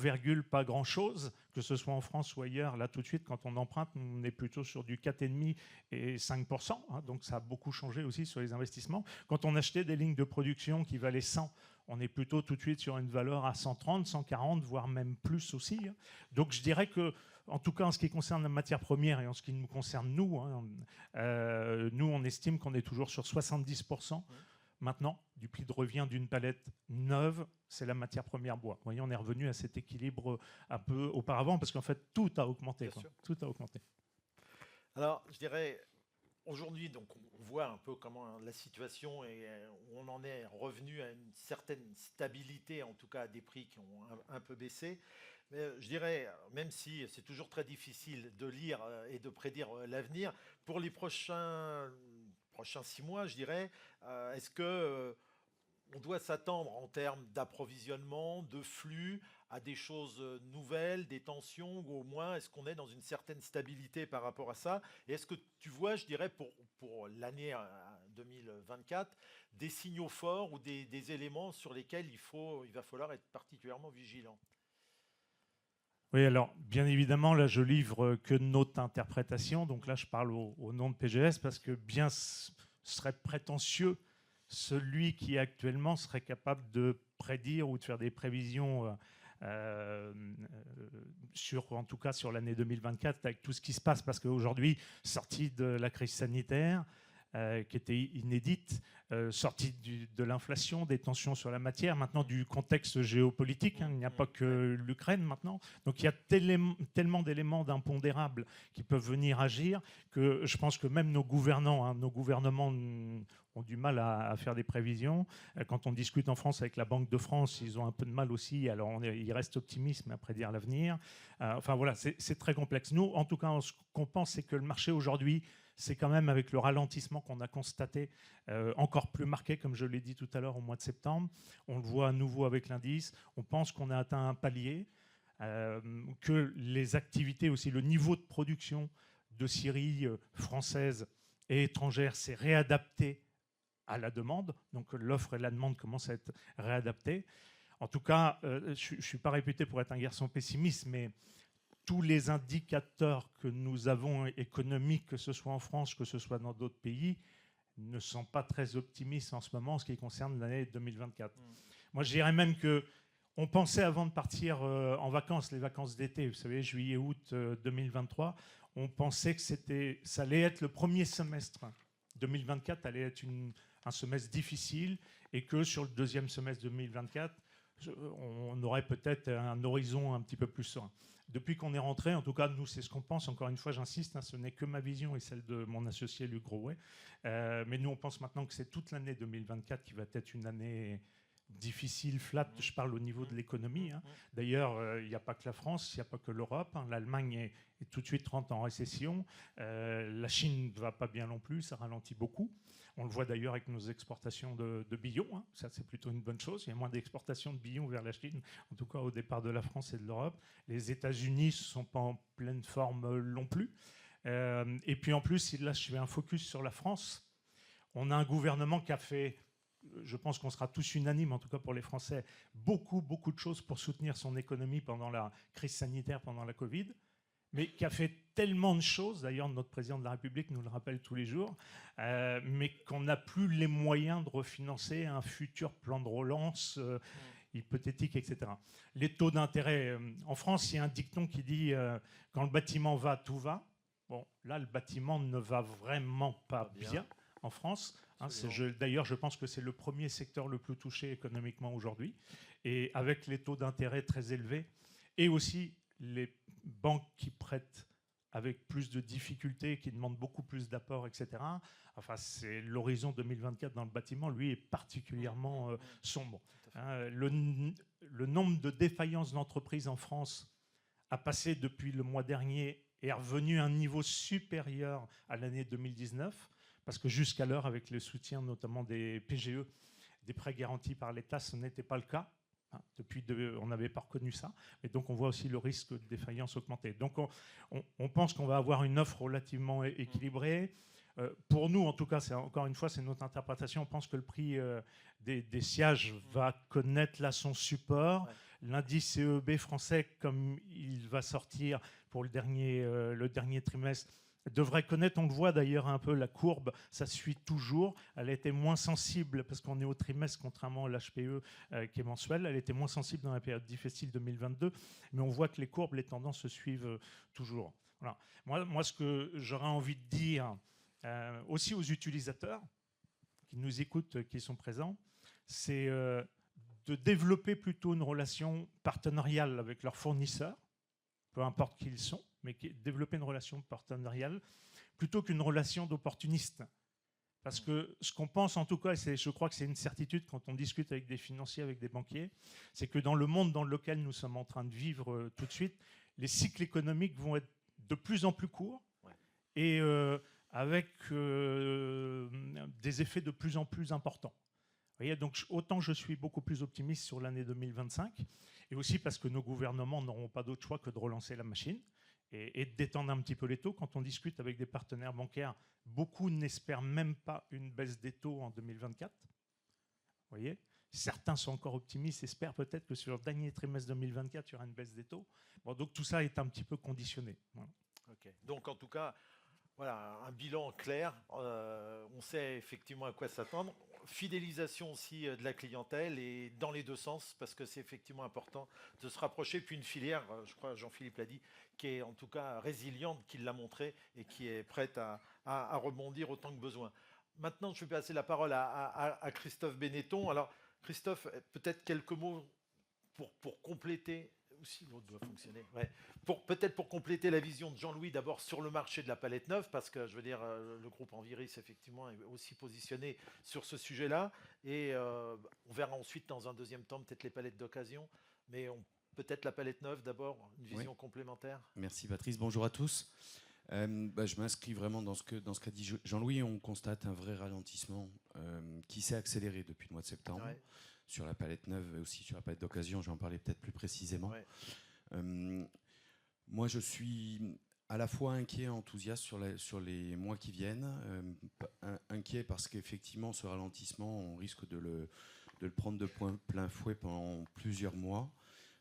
pas grand-chose, que ce soit en France ou ailleurs, là tout de suite, quand on emprunte, on est plutôt sur du 4,5 et 5%, hein, donc ça a beaucoup changé aussi sur les investissements. Quand on achetait des lignes de production qui valaient 100, on est plutôt tout de suite sur une valeur à 130, 140, voire même plus aussi. Hein. Donc je dirais que, en tout cas en ce qui concerne la matière première et en ce qui nous concerne nous, hein, nous on estime qu'on est toujours sur 70%. Maintenant, du prix de revient d'une palette neuve, c'est la matière première bois. Vous voyez, on est revenu à cet équilibre un peu auparavant, parce qu'en fait, tout a augmenté. Tout a augmenté. Alors, je dirais, aujourd'hui, donc, on voit un peu comment la situation et on en est revenu à une certaine stabilité, en tout cas à des prix qui ont un peu baissé. Mais je dirais, même si c'est toujours très difficile de lire et de prédire l'avenir, pour les prochains 6 mois, je dirais, est-ce que on doit s'attendre en termes d'approvisionnement, de flux, à des choses nouvelles, des tensions, ou au moins est-ce qu'on est dans une certaine stabilité par rapport à ça? Et est-ce que tu vois, je dirais, pour l'année 2024, des signaux forts ou des éléments sur lesquels il va falloir être particulièrement vigilant? Oui, alors, bien évidemment, là, je livre que notre interprétation. Donc là, je parle au nom de PGS parce que bien serait prétentieux celui qui actuellement serait capable de prédire ou de faire des prévisions en tout cas sur l'année 2024 avec tout ce qui se passe. Parce qu'aujourd'hui, sortie de la crise sanitaire, qui était inédite, sortie de l'inflation, des tensions sur la matière, maintenant du contexte géopolitique, hein, il n'y a pas que l'Ukraine maintenant, donc il y a tellement d'éléments d'impondérables qui peuvent venir agir que je pense que même nos gouvernants, hein, nos gouvernements ont du mal à faire des prévisions. Quand on discute en France avec la Banque de France, ils ont un peu de mal aussi, alors ils restent optimistes à prédire l'avenir. Enfin voilà, c'est très complexe. Nous, en tout cas, ce qu'on pense, c'est que le marché aujourd'hui, c'est quand même avec le ralentissement qu'on a constaté, encore plus marqué, comme je l'ai dit tout à l'heure, au mois de septembre. On le voit à nouveau avec l'indice. On pense qu'on a atteint un palier, que les activités aussi, le niveau de production de scieries françaises et étrangères s'est réadapté à la demande. Donc l'offre et la demande commencent à être réadaptées. En tout cas, je ne suis pas réputé pour être un garçon pessimiste, mais tous les indicateurs que nous avons économiques, que ce soit en France, que ce soit dans d'autres pays, ne sont pas très optimistes en ce moment en ce qui concerne l'année 2024. Moi, je dirais même qu'on pensait avant de partir en vacances, les vacances d'été, vous savez, juillet-août 2023, on pensait que ça allait être le premier semestre 2024, allait être un semestre difficile et que sur le deuxième semestre 2024, on aurait peut-être un horizon un petit peu plus serein. Depuis qu'on est rentré, en tout cas, nous, c'est ce qu'on pense. Encore une fois, j'insiste, hein, ce n'est que ma vision et celle de mon associé Luc Grouet. Mais nous, on pense maintenant que c'est toute l'année 2024 qui va être une année difficile, flat. Je parle au niveau de l'économie. Hein. D'ailleurs, il n'y a pas que la France, il n'y a pas que l'Europe. Hein. L'Allemagne est tout de suite rentre en récession. La Chine ne va pas bien non plus, ça ralentit beaucoup. On le voit d'ailleurs avec nos exportations de billons. Hein. Ça, c'est plutôt une bonne chose. Il y a moins d'exportations de billons vers la Chine, en tout cas au départ de la France et de l'Europe. Les États-Unis ne sont pas en pleine forme non plus. Et puis en plus, là, je fais un focus sur la France. On a un gouvernement qui a fait, je pense qu'on sera tous unanimes, en tout cas pour les Français, beaucoup de choses pour soutenir son économie pendant la crise sanitaire, pendant la Covid, mais qui a fait tellement de choses, d'ailleurs notre président de la République nous le rappelle tous les jours, mais qu'on n'a plus les moyens de refinancer un futur plan de relance hypothétique, etc. Les taux d'intérêt, en France, il y a un dicton qui dit quand le bâtiment va, tout va. Bon, là, le bâtiment ne va vraiment pas bien en France. Hein, d'ailleurs, je pense que c'est le premier secteur le plus touché économiquement aujourd'hui, et avec les taux d'intérêt très élevés, et aussi les banques qui prêtent avec plus de difficultés, qui demandent beaucoup plus d'apports, etc. Enfin, c'est l'horizon 2024 dans le bâtiment, lui, est particulièrement sombre. Hein, le nombre de défaillances d'entreprises en France a passé depuis le mois dernier et est revenu à un niveau supérieur à l'année 2019, parce que jusqu'alors, avec le soutien notamment des PGE, des prêts garantis par l'État, ce n'était pas le cas. On n'avait pas reconnu ça. Et donc, on voit aussi le risque de défaillance augmenter. Donc, on pense qu'on va avoir une offre relativement équilibrée. Pour nous, en tout cas, encore une fois, c'est notre interprétation. On pense que le prix des sièges va connaître là son support. Ouais. L'indice CEB français, comme il va sortir pour le dernier trimestre, devrait connaître, on le voit d'ailleurs un peu, la courbe, ça suit toujours. Elle était moins sensible, parce qu'on est au trimestre, contrairement à l'HPE qui est mensuel, elle était moins sensible dans la période difficile 2022, mais on voit que les courbes, les tendances se suivent toujours. Voilà. Moi, ce que j'aurais envie de dire aussi aux utilisateurs qui nous écoutent, qui sont présents, c'est de développer plutôt une relation partenariale avec leurs fournisseurs, peu importe qui ils sont, mais développer une relation partenariale plutôt qu'une relation d'opportuniste. Parce que ce qu'on pense en tout cas, et je crois que c'est une certitude quand on discute avec des financiers, avec des banquiers, c'est que dans le monde dans lequel nous sommes en train de vivre tout de suite, les cycles économiques vont être de plus en plus courts et avec des effets de plus en plus importants. Vous voyez, donc autant je suis beaucoup plus optimiste sur l'année 2025, et aussi parce que nos gouvernements n'auront pas d'autre choix que de relancer la machine et de détendre un petit peu les taux. Quand on discute avec des partenaires bancaires, beaucoup n'espèrent même pas une baisse des taux en 2024. Vous voyez, certains sont encore optimistes, espèrent peut-être que sur le dernier trimestre 2024, il y aura une baisse des taux. Bon, donc tout ça est un petit peu conditionné. Voilà. Okay. Donc en tout cas, voilà, un bilan clair. On sait effectivement à quoi s'attendre. Fidélisation aussi de la clientèle et dans les deux sens, parce que c'est effectivement important de se rapprocher. Puis une filière, je crois Jean-Philippe l'a dit, qui est en tout cas résiliente, qui l'a montré et qui est prête à rebondir autant que besoin. Maintenant, je vais passer la parole à Christophe Benetton. Alors Christophe, peut-être quelques mots pour compléter. Si l'autre doit fonctionner. Ouais. Peut-être pour compléter la vision de Jean-Louis, d'abord sur le marché de la palette neuve, parce que je veux dire, le groupe Enviris, effectivement, est aussi positionné sur ce sujet-là. Et on verra ensuite, dans un deuxième temps, peut-être les palettes d'occasion. Mais peut-être la palette neuve, d'abord, une vision complémentaire. Merci Patrice, bonjour à tous. Je m'inscris vraiment dans ce qu'a dit Jean-Louis. On constate un vrai ralentissement qui s'est accéléré depuis le mois de septembre. Ouais. Sur la palette neuve et aussi sur la palette d'occasion, je vais en parler peut-être plus précisément. Ouais. Moi, je suis à la fois inquiet et enthousiaste sur les mois qui viennent. Inquiet parce qu'effectivement, ce ralentissement, on risque de le prendre de plein fouet pendant plusieurs mois.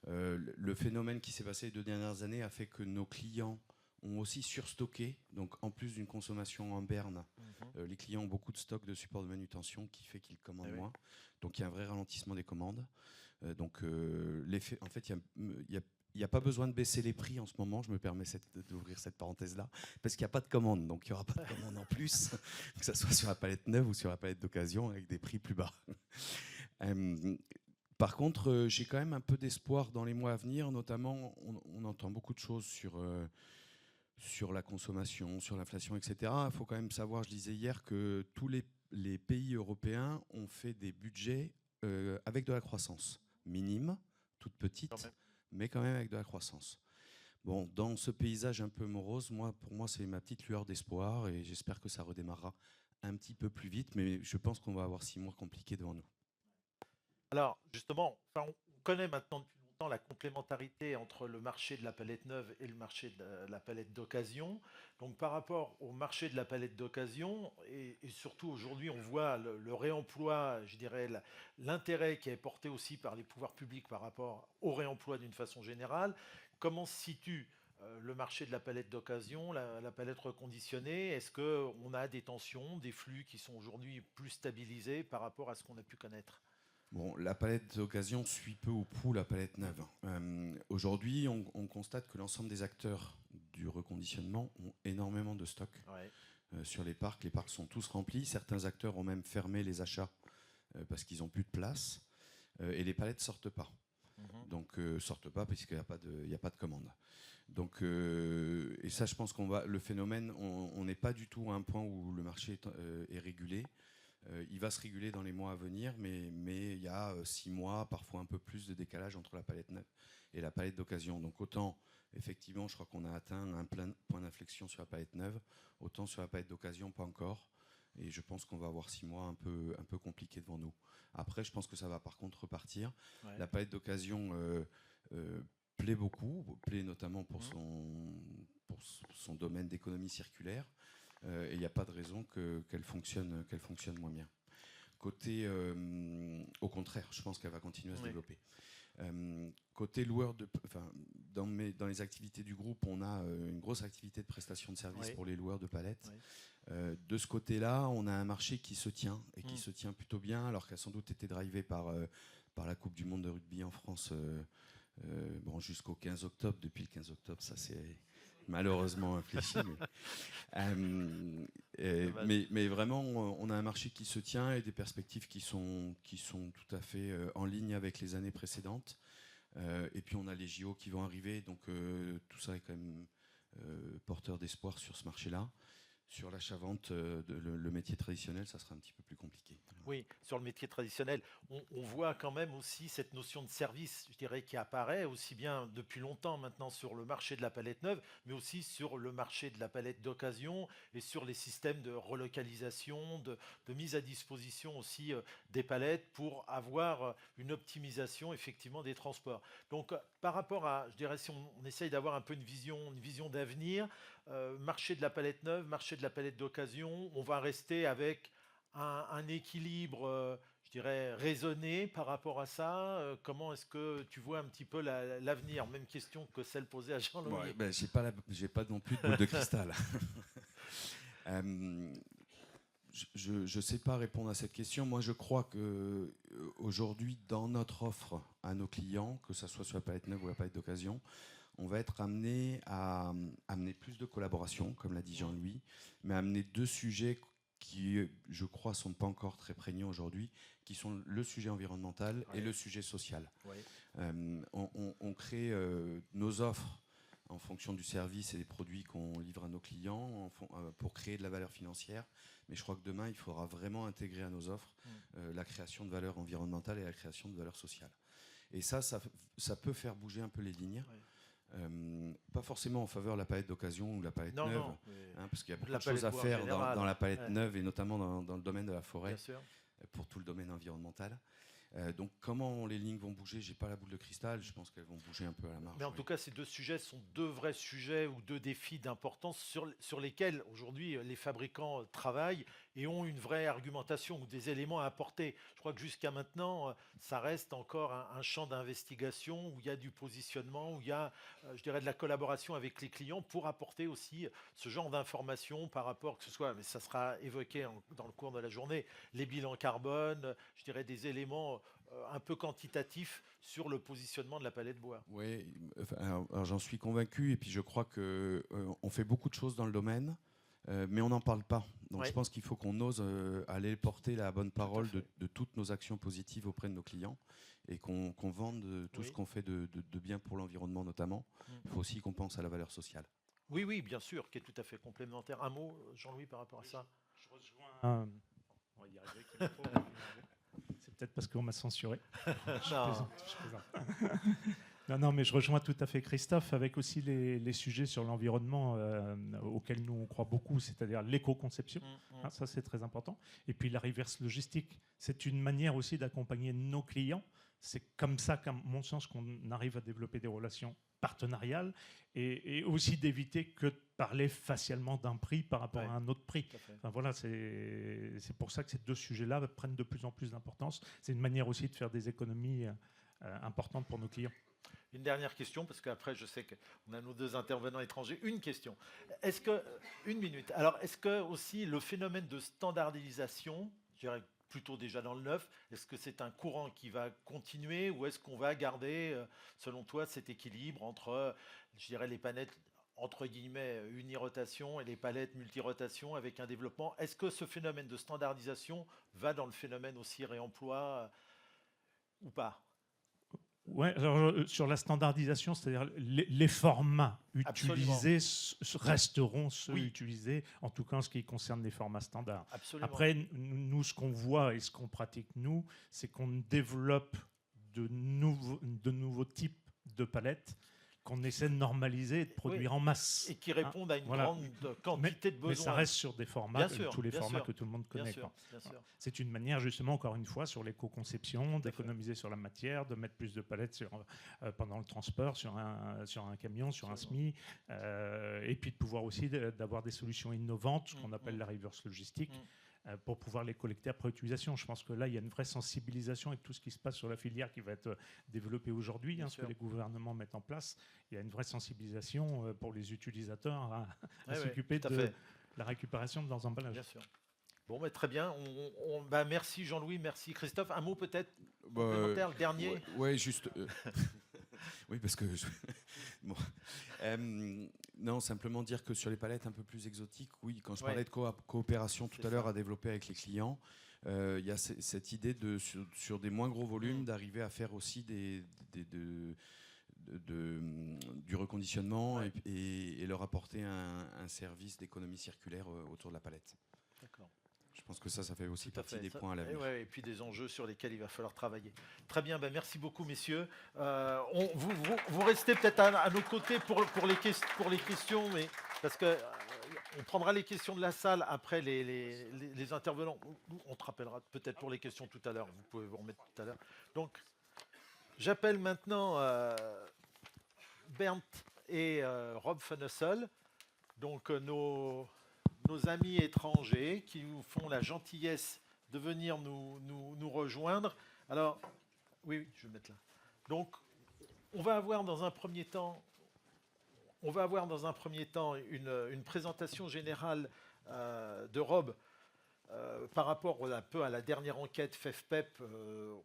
Le phénomène qui s'est passé les 2 dernières années a fait que nos clients ont aussi surstocké, donc en plus d'une consommation en berne, les clients ont beaucoup de stocks de support de manutention qui fait qu'ils commandent moins. Donc il y a un vrai ralentissement des commandes. L'effet, en fait, il n'y a pas besoin de baisser les prix en ce moment, je me permets d'ouvrir cette parenthèse-là, parce qu'il n'y a pas de commande, donc il n'y aura pas de commande en plus, que ce soit sur la palette neuve ou sur la palette d'occasion, avec des prix plus bas. Par contre, j'ai quand même un peu d'espoir dans les mois à venir, notamment, on entend beaucoup de choses sur la consommation, sur l'inflation, etc. Il faut quand même savoir, je disais hier, que tous les pays européens ont fait des budgets avec de la croissance. Minime, toute petite, mais quand même avec de la croissance. Bon, dans ce paysage un peu morose, pour moi, c'est ma petite lueur d'espoir et j'espère que ça redémarrera un petit peu plus vite, mais je pense qu'on va avoir 6 mois compliqués devant nous. Alors, justement, on connaît maintenant depuis longtemps la complémentarité entre le marché de la palette neuve et le marché de la palette d'occasion. Donc, par rapport au marché de la palette d'occasion, et surtout aujourd'hui, on voit le réemploi, je dirais, l'intérêt qui est porté aussi par les pouvoirs publics par rapport au réemploi d'une façon générale. Comment se situe le marché de la palette d'occasion, la palette reconditionnée? Est-ce qu'on a des tensions, des flux qui sont aujourd'hui plus stabilisés par rapport à ce qu'on a pu connaître? Bon, la palette d'occasion suit peu ou prou la palette neuve. Aujourd'hui, on constate que l'ensemble des acteurs du reconditionnement ont énormément de stocks sur les parcs. Les parcs sont tous remplis. Certains acteurs ont même fermé les achats parce qu'ils n'ont plus de place. Et les palettes ne sortent pas. Donc sortent pas puisqu'il n'y a pas de commande. Donc, et ça, je pense le phénomène, on n'est pas du tout à un point où le marché est régulé. Il va se réguler dans les mois à venir, mais il y a 6 mois, parfois un peu plus de décalage entre la palette neuve et la palette d'occasion. Donc autant, effectivement, je crois qu'on a atteint un point d'inflexion sur la palette neuve, autant sur la palette d'occasion, pas encore. Et je pense qu'on va avoir 6 mois un peu compliqués devant nous. Après, je pense que ça va par contre repartir. Ouais. La palette d'occasion plaît beaucoup, plaît notamment pour son domaine d'économie circulaire. Et il n'y a pas de raison qu'elle fonctionne moins bien. Côté, au contraire, je pense qu'elle va continuer à se développer. Côté loueur, dans les activités du groupe, on a une grosse activité de prestation de services pour les loueurs de palettes. De ce côté-là, on a un marché qui se tient et qui se tient plutôt bien, alors qu'elle a sans doute été drivée par la Coupe du Monde de rugby en France jusqu'au 15 octobre. Depuis le 15 octobre, ça c'est malheureusement infléchi. Mais vraiment, on a un marché qui se tient et des perspectives qui sont tout à fait en ligne avec les années précédentes. Et puis on a les JO qui vont arriver, donc tout ça est quand même porteur d'espoir sur ce marché-là. Sur l'achat-vente, le métier traditionnel, ça sera un petit peu plus compliqué. Oui, sur le métier traditionnel, on voit quand même aussi cette notion de service, je dirais, qui apparaît aussi bien depuis longtemps maintenant sur le marché de la palette neuve, mais aussi sur le marché de la palette d'occasion et sur les systèmes de relocalisation, de mise à disposition aussi des palettes pour avoir une optimisation effectivement des transports. Donc par rapport à, je dirais, si on essaye d'avoir un peu une vision d'avenir, marché de la palette neuve, marché de la palette d'occasion, on va rester avec un équilibre, je dirais, raisonné par rapport à ça. Comment est-ce que tu vois un petit peu l'avenir? Même question que celle posée à Jean-Louis. J'ai pas non plus de boule de cristal. Je ne sais pas répondre à cette question. Moi, je crois qu'aujourd'hui, dans notre offre à nos clients, que ce soit sur la palette neuve ou la palette d'occasion, on va être amené à amener plus de collaboration, comme l'a dit Jean-Louis, mais amener 2 sujets qui, je crois, ne sont pas encore très prégnants aujourd'hui, qui sont le sujet environnemental et le sujet social. On crée nos offres en fonction du service et des produits qu'on livre à nos clients pour créer de la valeur financière. Mais je crois que demain, il faudra vraiment intégrer à nos offres la création de valeur environnementale et la création de valeur sociale. Et ça peut faire bouger un peu les lignes. Pas forcément en faveur de la palette d'occasion ou la palette neuve, parce qu'il y a beaucoup de choses à faire dans la palette neuve et notamment dans le domaine de la forêt, pour tout le domaine environnemental. Donc comment les lignes vont bouger, j'ai pas la boule de cristal, je pense qu'elles vont bouger un peu à la marge. Mais en tout cas, ces 2 sujets sont 2 vrais sujets ou 2 défis d'importance sur lesquels aujourd'hui les fabricants travaillent et ont une vraie argumentation ou des éléments à apporter. Je crois que jusqu'à maintenant, ça reste encore un champ d'investigation où il y a du positionnement, où il y a, je dirais, de la collaboration avec les clients pour apporter aussi ce genre d'informations par rapport, que ce soit, mais ça sera évoqué dans le cours de la journée, les bilans carbone, je dirais des éléments un peu quantitatif sur le positionnement de la palette bois. Oui, alors j'en suis convaincu et puis je crois qu'on fait beaucoup de choses dans le domaine, mais on n'en parle pas. Donc je pense qu'il faut qu'on ose aller porter la bonne parole de toutes nos actions positives auprès de nos clients et qu'on vende tout ce qu'on fait de bien pour l'environnement notamment. Il faut aussi qu'on pense à la valeur sociale. Oui, bien sûr, qui est tout à fait complémentaire. Un mot, Jean-Louis, par rapport à ça? Je rejoins... On va y arriver qu'il faut. C'est peut-être parce qu'on m'a censuré. Je plaisante. Non, mais je rejoins tout à fait Christophe avec aussi les sujets sur l'environnement auxquels nous on croit beaucoup, c'est-à-dire l'éco-conception. Ça, c'est très important. Et puis la reverse logistique, c'est une manière aussi d'accompagner nos clients. C'est comme ça, qu'à mon sens, qu'on arrive à développer des relations partenariales et aussi d'éviter que de parler facialement d'un prix par rapport à un autre prix. Enfin, voilà, c'est pour ça que ces 2 sujets-là prennent de plus en plus d'importance. C'est une manière aussi de faire des économies importantes pour nos clients. Une dernière question, parce qu'après, je sais qu'on a nos 2 intervenants étrangers. Une question. Une minute. Alors, est-ce que aussi le phénomène de standardisation, je dirais plutôt déjà dans le neuf, est-ce que c'est un courant qui va continuer ou est-ce qu'on va garder, selon toi, cet équilibre entre, je dirais, les palettes entre guillemets unirotation et les palettes multirotation avec un développement? Est-ce que ce phénomène de standardisation va dans le phénomène aussi réemploi ou pas? Ouais, alors, sur la standardisation, c'est-à-dire les formats utilisés resteront ceux utilisés, en tout cas en ce qui concerne les formats standards. Absolument. Après, nous, ce qu'on voit et ce qu'on pratique, nous, c'est qu'on développe de nouveaux types de palettes qu'on essaie de normaliser et de produire en masse. Et qui répondent à une grande quantité de besoins. Mais ça reste sur des formats, tous les formats sûr, que tout le monde connaît. Bien sûr. C'est une manière, justement, encore une fois, sur l'éco-conception, d'économiser sur la matière, de mettre plus de palettes pendant le transport, sur un camion, sur un SMI, et puis de pouvoir aussi d'avoir des solutions innovantes, ce qu'on appelle la reverse logistique, pour pouvoir les collecter après utilisation. Je pense que là, il y a une vraie sensibilisation avec tout ce qui se passe sur la filière qui va être développée aujourd'hui, ce que les gouvernements mettent en place. Il y a une vraie sensibilisation pour les utilisateurs à s'occuper de la récupération de leurs emballages. Bien sûr. Bon, mais très bien. Merci Jean-Louis, merci Christophe. Un mot peut-être complémentaire, le dernier. Ouais, juste. Oui, parce que. Bon. Non, simplement dire que sur les palettes un peu plus exotiques, oui, quand je parlais de coopération tout à l'heure à développer avec les clients, il y a cette idée sur des moins gros volumes d'arriver à faire aussi du reconditionnement et leur apporter un service d'économie circulaire autour de la palette. D'accord. Je pense que ça fait aussi partie des points à l'avenir. Et puis des enjeux sur lesquels il va falloir travailler. Très bien, merci beaucoup messieurs. Vous restez peut-être à nos côtés pour les questions, mais parce que on prendra les questions de la salle après les intervenants. On te rappellera peut-être pour les questions tout à l'heure. Vous pouvez vous remettre tout à l'heure. Donc, j'appelle maintenant Bernd et Rob Funnessel, donc nos amis étrangers qui nous font la gentillesse de venir nous rejoindre. Alors, oui, je vais mettre là. Donc, on va avoir dans un premier temps une présentation générale de Rob par rapport un peu à la dernière enquête FEFPEP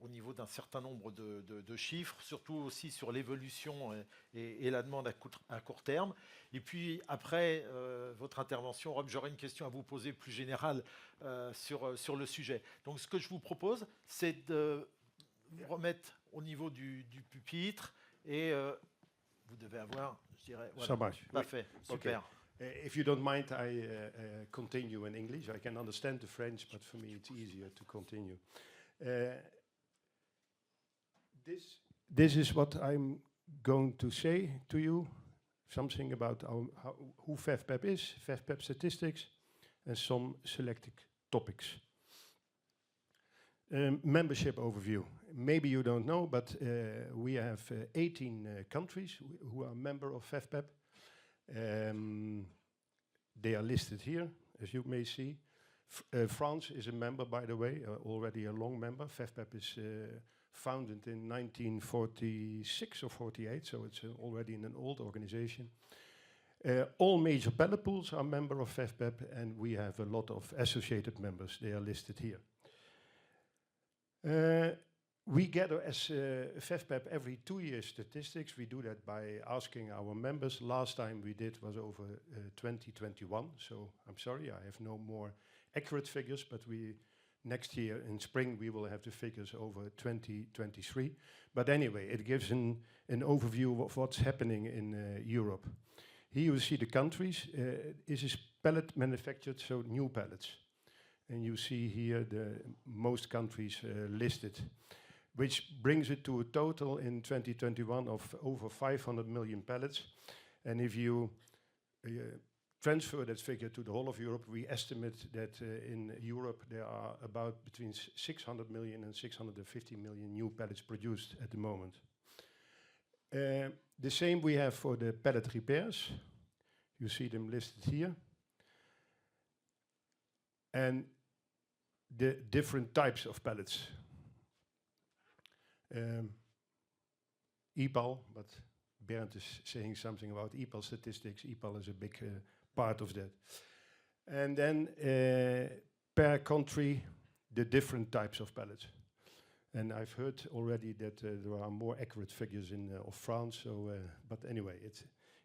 au niveau d'un certain nombre de chiffres, surtout aussi sur l'évolution et la demande à court terme. Et puis après votre intervention, Rob, j'aurai une question à vous poser plus générale sur le sujet. Donc ce que je vous propose, c'est de vous remettre au niveau du pupitre et vous devez avoir, je dirais... Voilà. So much. Parfait, super. Okay. If you don't mind, I continue in English. I can understand the French, but for me it's easier to continue. This is what I'm going to say to you, something about who FEFPEP is, FEFPEP statistics, and some selected topics. Membership overview. Maybe you don't know, but we have 18 countries who are member of FEFPEP. They are listed here, as you may see. France is a member, by the way, already a long member. FEFPEP is founded in 1946 or 48, so it's already an old organization. All major pallet pools are member of FEFPEP, and we have a lot of associated members. They are listed here. We gather as FEFPEP every 2 years statistics. We do that by asking our members. Last time we did was over 2021, so I'm sorry, I have no more accurate figures, but next year in spring we will have the figures over 2023. But anyway, it gives an overview of what's happening in Europe. Here you see the countries. This is pallet manufactured, so new pallets. And you see here the most countries listed, which brings it to a total in 2021 of over 500 million pallets. And if you transfer that figure to the whole of Europe, we estimate that in Europe there are about between 600 million and 650 million new pallets produced at the moment. The same we have for the pallet repairs. You see them listed here. And the different types of pallets. EPAL, but Bernd is saying something about EPAL statistics. EPAL is a big part of that. And then per country, the different types of pallets. And I've heard already that there are more accurate figures of France. So, but anyway,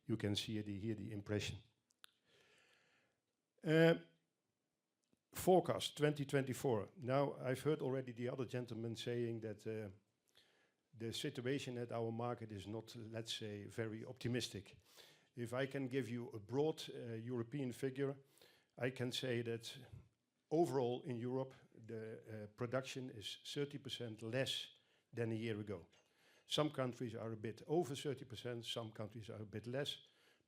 you can see here the impression. Forecast 2024. Now, I've heard already the other gentleman saying that the situation at our market is not, let's say, very optimistic. If I can give you a broad European figure, I can say that overall in Europe, the production is 30% less than a year ago. Some countries are a bit over 30%, some countries are a bit less,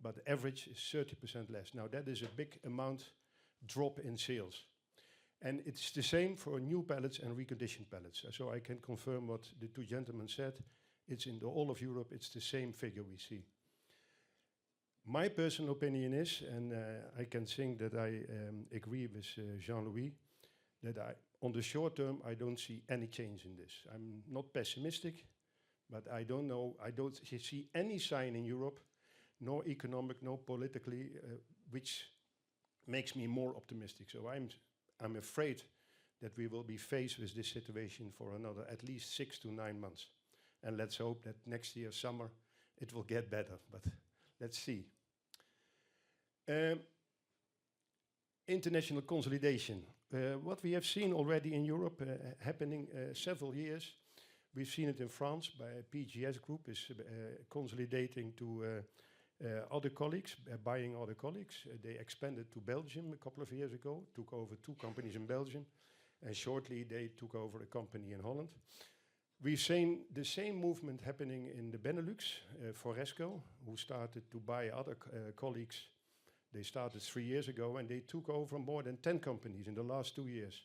but the average is 30% less. Now that is a big amount drop in sales. And it's the same for new pallets and reconditioned pallets. So I can confirm what the two gentlemen said. It's in the all of Europe, it's the same figure we see. My personal opinion is, and I can think that I agree with Jean-Louis, that on the short term, I don't see any change in this. I'm not pessimistic, but I don't know, I don't see any sign in Europe, nor economic, nor politically, which makes me more optimistic. So I'm afraid that we will be faced with this situation for another at least 6 to 9 months. And let's hope that next year, summer, it will get better, but let's see. International consolidation. What we have seen already in Europe happening several years, we've seen it in France by PGS Group is consolidating to other colleagues, buying other colleagues. They expanded to Belgium a couple of years ago, took over 2 companies in Belgium, and shortly they took over a company in Holland. We've seen the same movement happening in the Benelux, Foresco, who started to buy other colleagues. They started 3 years ago and they took over more than 10 companies in the last 2 years,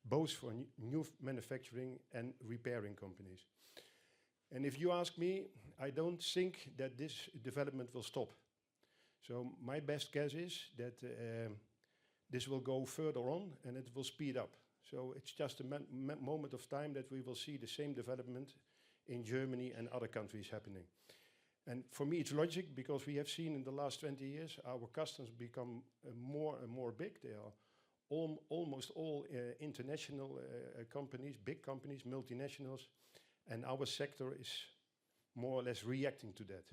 both for new manufacturing and repairing companies. And if you ask me, I don't think that this development will stop. So my best guess is that this will go further on and it will speed up. So it's just a moment of time that we will see the same development in Germany and other countries happening. And for me, it's logic because we have seen in the last 20 years, our customers become more and more big. They are almost all international companies, big companies, multinationals, and our sector is more or less reacting to that.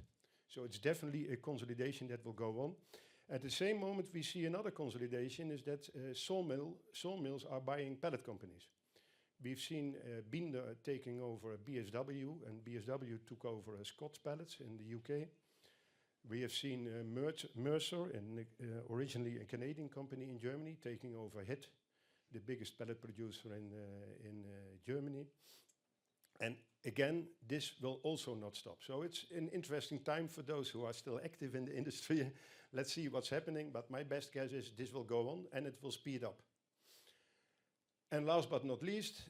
So it's definitely a consolidation that will go on. At the same moment, we see another consolidation is that sawmills are buying pallet companies. We've seen Binder taking over BSW, and BSW took over Scott's Pallets in the UK. We have seen Mercer, originally a Canadian company in Germany, taking over HIT, the biggest pallet producer in Germany. And again, this will also not stop. So it's an interesting time for those who are still active in the industry. Let's see what's happening, but my best guess is this will go on and it will speed up. And last but not least,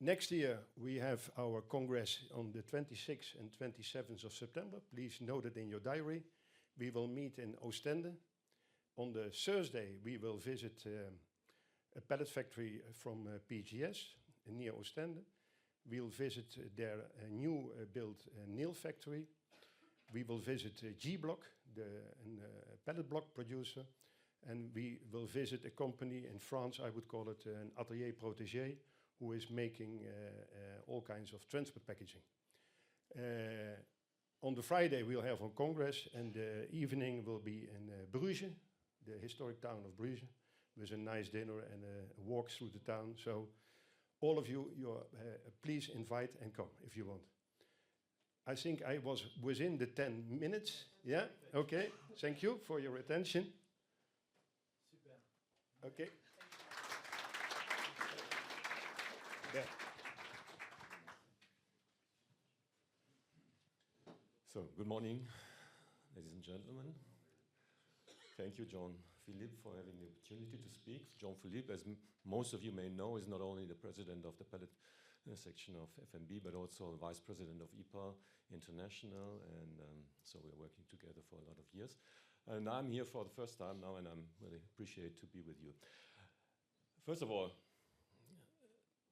next year we have our Congress on the 26th and 27th of September. Please note it in your diary. We will meet in Oostende. On the Thursday, we will visit a pallet factory from PGS near Oostende. We'll visit their new built nail factory. We will visit G-Block, the pallet block producer. And we will visit a company in France, I would call it an Atelier Protégé, who is making all kinds of transport packaging. On the Friday, we'll have a Congress, and the evening will be in Bruges, the historic town of Bruges, with a nice dinner and a walk through the town. So all of you, please invite and come if you want. I think I was within the 10 minutes. Yeah? Okay. Thank you for your attention. Okay. Yeah. So, good morning, ladies and gentlemen. Thank you, Jean-Philippe, for having the opportunity to speak. Jean-Philippe, as most of you may know, is not only the president of the pallet section of FMB, but also the vice president of IPA International, and so we're working together for a lot of years. And I'm here for the first time now, and I'm really appreciate to be with you. First of all,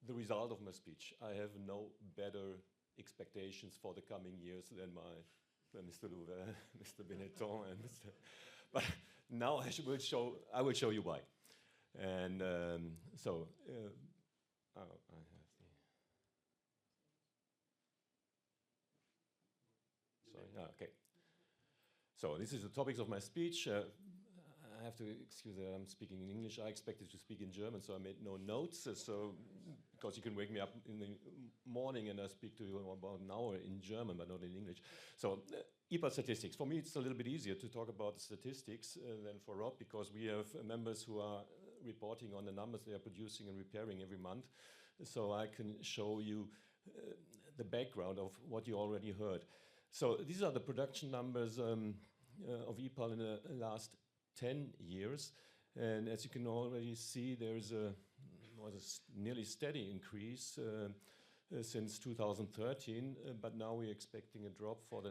the result of my speech. I have no better expectations for the coming years than Mr. Louvet, Mr. Benetton, and Mr. But now I will show you why. And I have the. Sorry. Okay. So this is the topics of my speech. I have to excuse that I'm speaking in English. I expected to speak in German, so I made no notes. So because you can wake me up in the morning and I speak to you about an hour in German, but not in English. So EPAL statistics. For me, it's a little bit easier to talk about the statistics than for Rob, because we have members who are reporting on the numbers they are producing and repairing every month. So I can show you the background of what you already heard. So these are the production numbers of EPAL in the last 10 years. And as you can already see, there is a nearly steady increase since 2013, but now we're expecting a drop for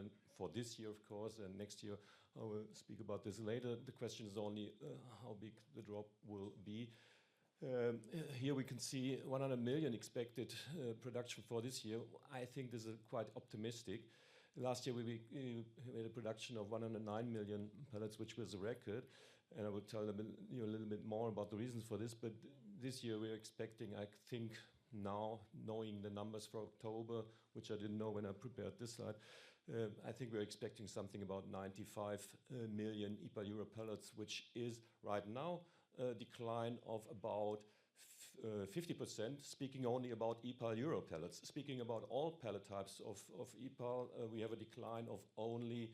this year, of course, and next year. I will speak about this later. The question is only how big the drop will be. Here we can see 100 million expected production for this year. I think this is quite optimistic. Last year we made a production of 109 million pellets, which was a record. And I will tell you a little bit more about the reasons for this. But this year we're expecting, I think now, knowing the numbers for October, which I didn't know when I prepared this slide, I think we're expecting something about 95 million EPAL Euro pellets, which is right now a decline of about 50%, speaking only about EPAL Euro pellets. Speaking about all pellet types of EPAL, we have a decline of only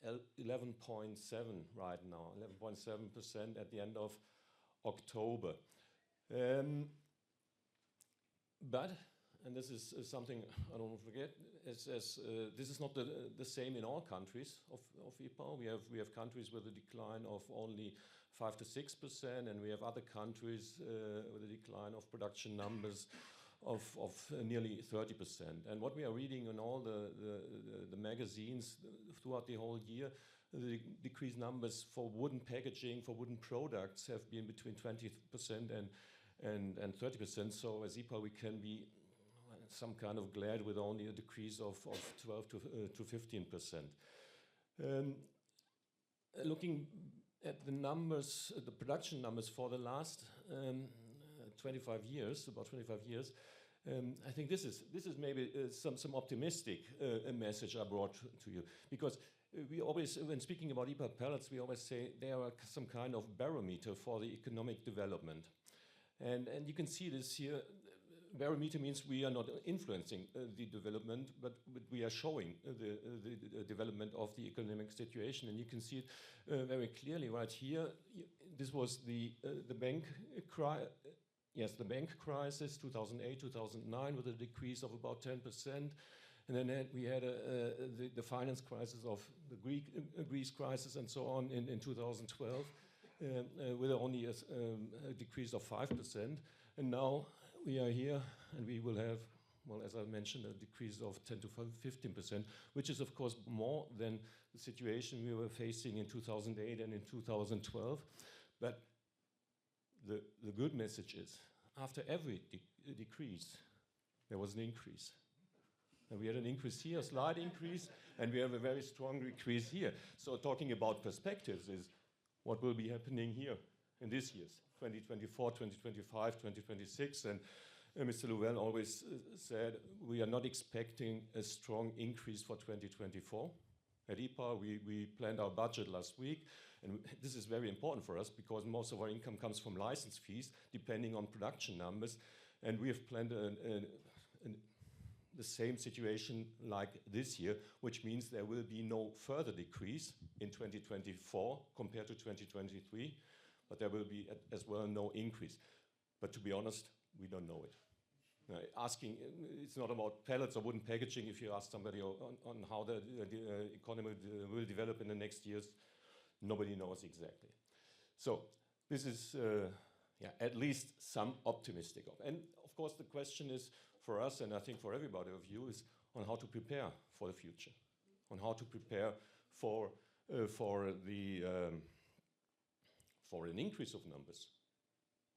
11.7 right now, 11.7% at the end of October. But, and this is something I don't forget, this is not the same in all countries of EPAL. We have countries with a decline of only 5 to 6%, and we have other countries with a decline of production numbers of nearly 30%. And what we are reading in all the magazines throughout the whole year, the decreased numbers for wooden packaging, for wooden products have been between 20% and 30%. So as EPAL, we can be some kind of glad with only a decrease of 12 to 15%. Looking at the numbers, the production numbers for the last 25 years, about 25 years, I think this is maybe some optimistic message I brought to you, because we always, when speaking about EPAL pellets, we always say they are some kind of barometer for the economic development, and you can see this here. Barometer means we are not influencing the development, but we are showing the development of the economic situation, and you can see it very clearly right here. This was the bank crisis. Yes, the bank crisis, 2008, 2009, with a decrease of about 10%. And then we had the finance crisis of the Greece crisis and so on in 2012, with only a decrease of 5%. And now we are here, and we will have, well, as I mentioned, a decrease of 10 to 15%, which is, of course, more than the situation we were facing in 2008 and in 2012. But the good message is, after every decrease, there was an increase. And we had an increase here, a slight increase, and we have a very strong decrease here. So talking about perspectives is what will be happening here in this years, 2024, 2025, 2026. And Mr. Louvel always said we are not expecting a strong increase for 2024. At EPAL, we planned our budget last week, and this is very important for us because most of our income comes from license fees, depending on production numbers, and we have planned the same situation like this year, which means there will be no further decrease in 2024 compared to 2023, but there will be as well no increase. But to be honest, we don't know it. Asking, it's not about pellets or wooden packaging. If you ask somebody on how the economy will develop in the next years, nobody knows exactly. So this is at least some optimistic. And of course the question is for us, and I think for everybody of you, is on how to prepare for the future, on how to prepare for an increase of numbers,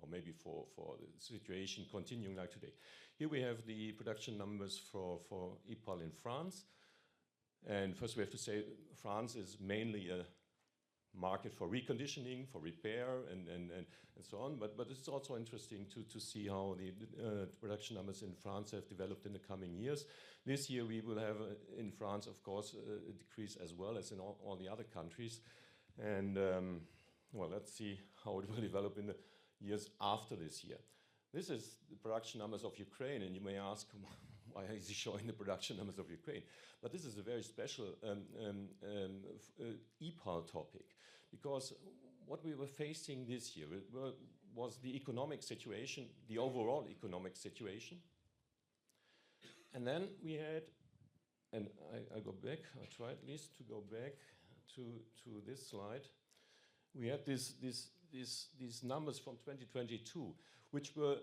or maybe for the situation continuing like today. Here we have the production numbers for EPAL in France. And first we have to say France is mainly a market for reconditioning, for repair, and so on. But it's also interesting to see how the production numbers in France have developed in the coming years. This year we will have in France, of course, a decrease as well as in all the other countries. And well, let's see how it will develop in the years after this year. This is the production numbers of Ukraine, and you may ask, why is he showing the production numbers of Ukraine? But this is a very special EPAL topic, because what we were facing this year was the economic situation, the overall economic situation. And then we had, and I go back, I try at least to go back to this slide. We had these numbers from 2022, which were,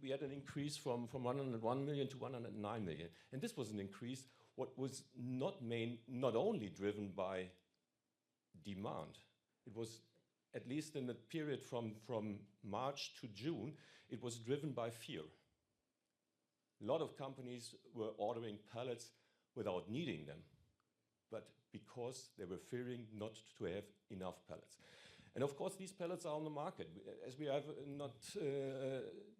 we had an increase from 101 million to 109 million. And this was an increase what was not only driven by demand. It was, at least in the period from March to June, it was driven by fear. A lot of companies were ordering pallets without needing them, but because they were fearing not to have enough pallets. And of course, these pallets are on the market. As we have not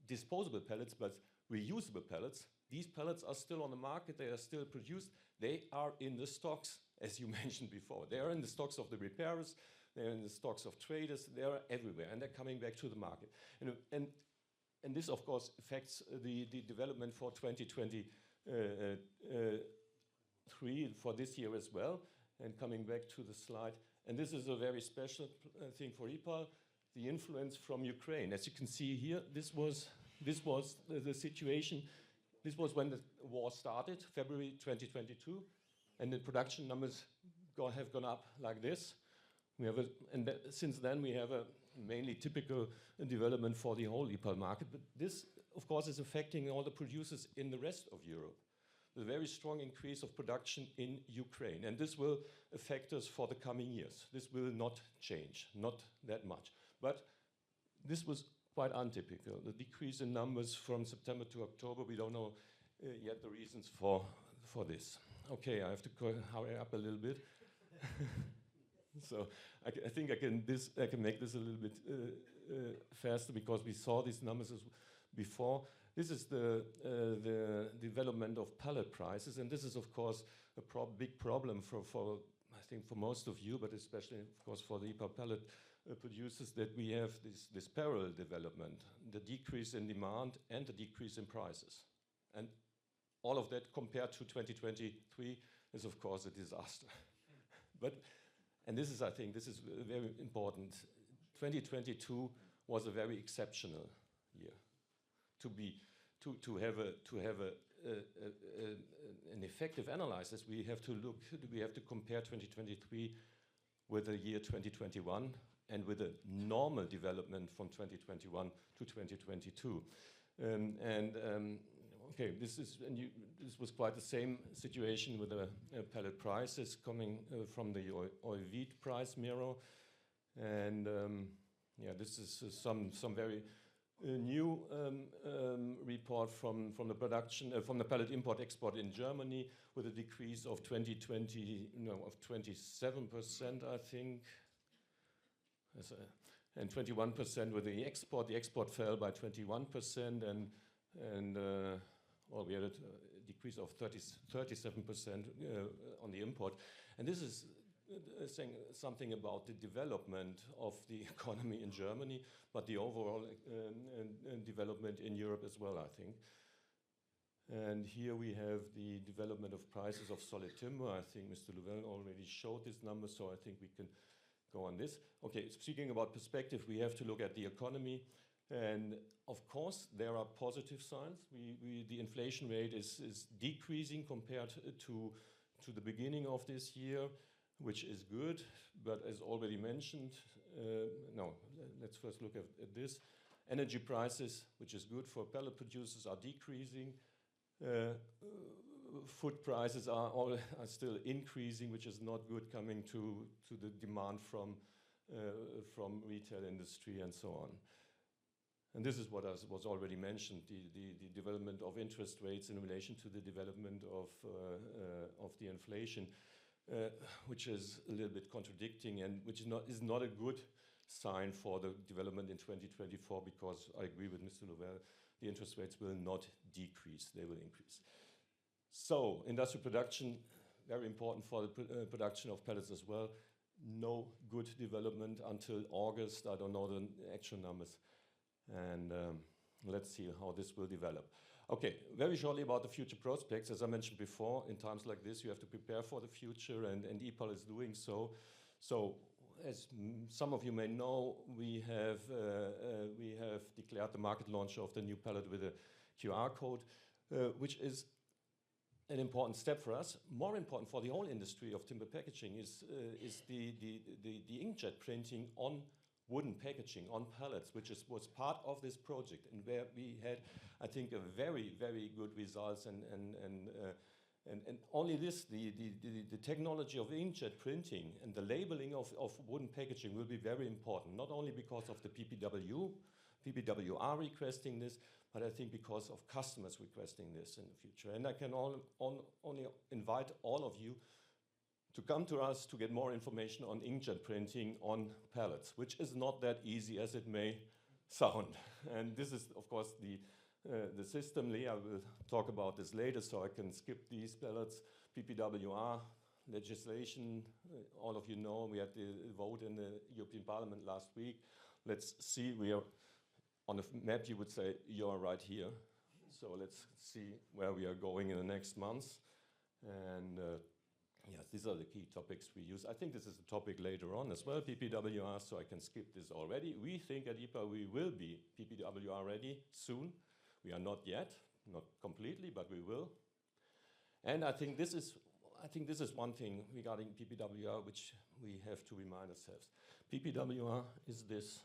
disposable pallets, but reusable pallets, these pallets are still on the market, they are still produced, they are in the stocks, as you mentioned before. They are in the stocks of the repairers, they're in the stocks of traders, they are everywhere, and they're coming back to the market. And this, of course, affects the development for 2023, for this year as well. And coming back to the slide, and this is a very special thing for EPAL, the influence from Ukraine. As you can see here, this was the situation. This was when the war started, February 2022, and the production numbers have gone up like this. We have since then we have a mainly typical development for the whole EPAL market. But this, of course, is affecting all the producers in the rest of Europe. The very strong increase of production in Ukraine. And this will affect us for the coming years. This will not change, not that much. But this was quite untypical. The decrease in numbers from September to October, we don't know yet the reasons for this. Okay, I have to hurry up a little bit. So I think I can make this a little bit faster, because we saw these numbers before. This is the development of pallet prices, and this is, of course, a big problem for I think for most of you, but especially, of course, for the EPAL pallet producers, that we have this parallel development, the decrease in demand and the decrease in prices. And all of that compared to 2023 is, of course, a disaster. And this is, I think, this is very important. 2022 was a very exceptional year. To have an effective analysis, we have to compare 2023 with the year 2021 and with a normal development from 2021 to 2022. Okay, this was quite the same situation with the pallet prices coming from the oil wheat price mirror, and yeah, this is some very new report from the production from the pallet import export in Germany, with a decrease of 27%, I think, and 21% with the export. The export fell by 21%, and well, we had a decrease of 37% on the import. And this is saying something about the development of the economy in Germany, but the overall development in Europe as well, I think. And here we have the development of prices of solid timber. I think Mr. Louvel already showed this number, so I think we can go on this. Okay, speaking about perspective, we have to look at the economy. And of course, there are positive signs. The inflation rate is decreasing compared to the beginning of this year, which is good. But as already mentioned, let's first look at this. Energy prices, which is good for pellet producers, are decreasing. Food prices are still increasing, which is not good, coming to the demand from retail industry and so on. And this is what was already mentioned, the development of interest rates in relation to the development of the inflation, which is a little bit contradicting, and which is not a good sign for the development in 2024, because I agree with Mr. Louvel, the interest rates will not decrease, they will increase. So, industrial production, very important for the production of pellets as well. No good development until August. I don't know the actual numbers. And let's see how this will develop. Okay, very shortly about the future prospects. As I mentioned before, in times like this, you have to prepare for the future, and EPAL is doing so. So, as some of you may know, we have declared the market launch of the new pallet with a QR code, which is an important step for us. More important for the whole industry of timber packaging is the inkjet printing on wooden packaging, on pallets, which was part of this project, and where we had, I think, a very, very good results, and only this, the technology of inkjet printing and the labeling of wooden packaging will be very important, not only because of the PPWR requesting this, but I think because of customers requesting this in the future. And I can only invite all of you to come to us to get more information on inkjet printing on pallets, which is not that easy as it may sound. And this is, of course, the system. Leah will talk about this later, so I can skip these pallets. PPWR legislation, all of you know, we had the vote in the European Parliament last week. Let's see, we are on a map, you would say, you're right here. So let's see where we are going in the next months. And yes, these are the key topics we use. I think this is a topic later on as well, PPWR, so I can skip this already. We think at EPAL we will be PPWR ready soon. We are not yet, not completely, but we will. And I think this is one thing regarding PPWR which we have to remind ourselves. PPWR is this,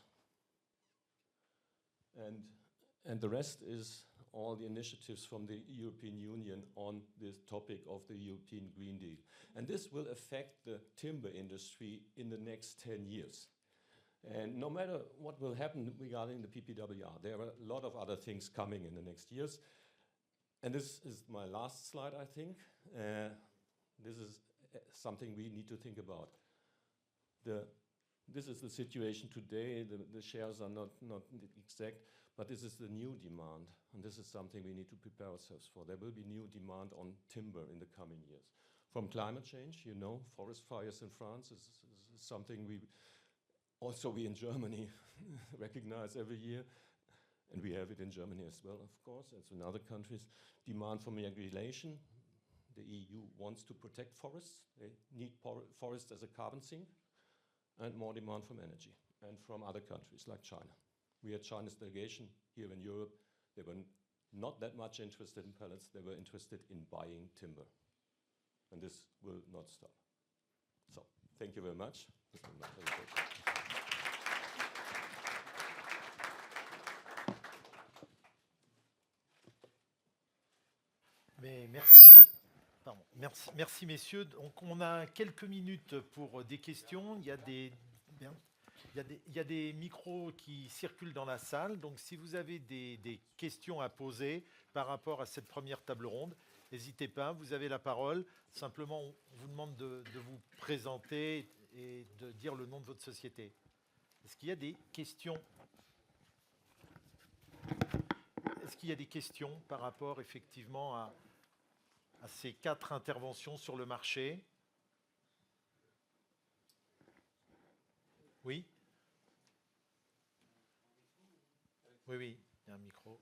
and the rest is all the initiatives from the European Union on this topic of the European Green Deal. And this will affect the timber industry in the next 10 years. And no matter what will happen regarding the PPWR, there are a lot of other things coming in the next years. And this is my last slide, I think. This is something we need to think about. This is the situation today. The shares are not exact, but this is the new demand. And this is something we need to prepare ourselves for. There will be new demand on timber in the coming years. From climate change, you know, forest fires in France is something we in Germany recognize every year. And we have it in Germany as well, of course, as in other countries. Demand for regulation. The EU wants to protect forests. They need forests as a carbon sink. And more demand from energy and from other countries like China. We had China's delegation here in Europe. They were not that much interested in pellets. They were interested in buying timber. And this will not stop. So, thank you very much. Mais merci messieurs. Donc on a quelques minutes pour des questions. Il y a des micros qui circulent dans la salle. Donc si vous avez des questions à poser par rapport à cette première table ronde, n'hésitez pas, vous avez la parole. Simplement, on vous demande de vous présenter et de dire le nom de votre société. Est-ce qu'il y a des questions ? Est-ce qu'il y a des questions par rapport effectivement à ces 4 interventions sur le marché? Oui? Oui, il y a un micro.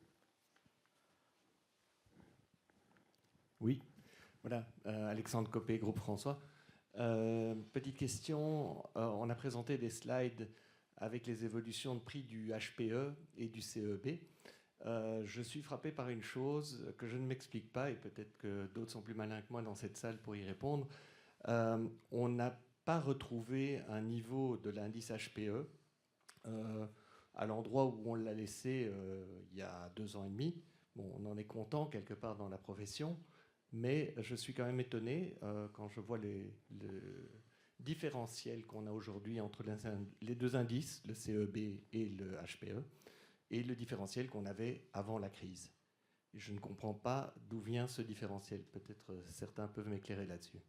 Oui, voilà, Alexandre Copé, Groupe François. Petite question, on a présenté des slides avec les évolutions de prix du HPE et du CEB. Je suis frappé par une chose que je ne m'explique pas, et peut-être que d'autres sont plus malins que moi dans cette salle pour y répondre. On n'a pas retrouvé un niveau de l'indice HPE à l'endroit où on l'a laissé il y a 2 ans et demi. Bon, on en est content quelque part dans la profession, mais je suis quand même étonné quand je vois le différentiel qu'on a aujourd'hui entre les 2 indices, le CEB et le HPE, et le différentiel qu'on avait avant la crise. Et je ne comprends pas d'où vient ce différentiel. Peut-être certains peuvent m'éclairer là-dessus.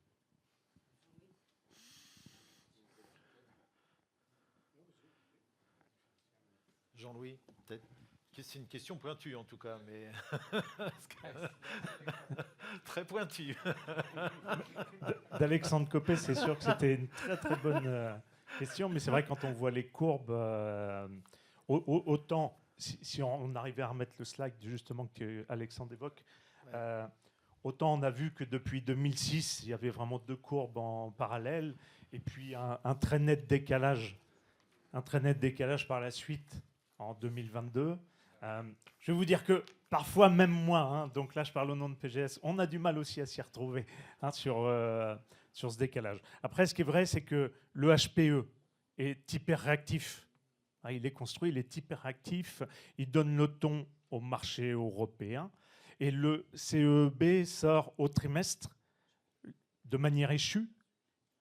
Jean-Louis, peut-être. C'est une question pointue en tout cas, mais très pointue. D'Alexandre Copé, c'est sûr que c'était une très très bonne question, mais c'est vrai quand on voit les courbes, autant si on arrivait à remettre le slide justement que Alexandre évoque, autant on a vu que depuis 2006, il y avait vraiment deux courbes en parallèle, et puis un très net décalage par la suite en 2022. Je vais vous dire que parfois, même moi, donc là je parle au nom de PGS, on a du mal aussi à s'y retrouver sur ce décalage. Après, ce qui est vrai, c'est que le HPE est hyper réactif. Il est construit, il est hyper réactif, il donne le ton au marché européen. Et le CEB sort au trimestre de manière échue.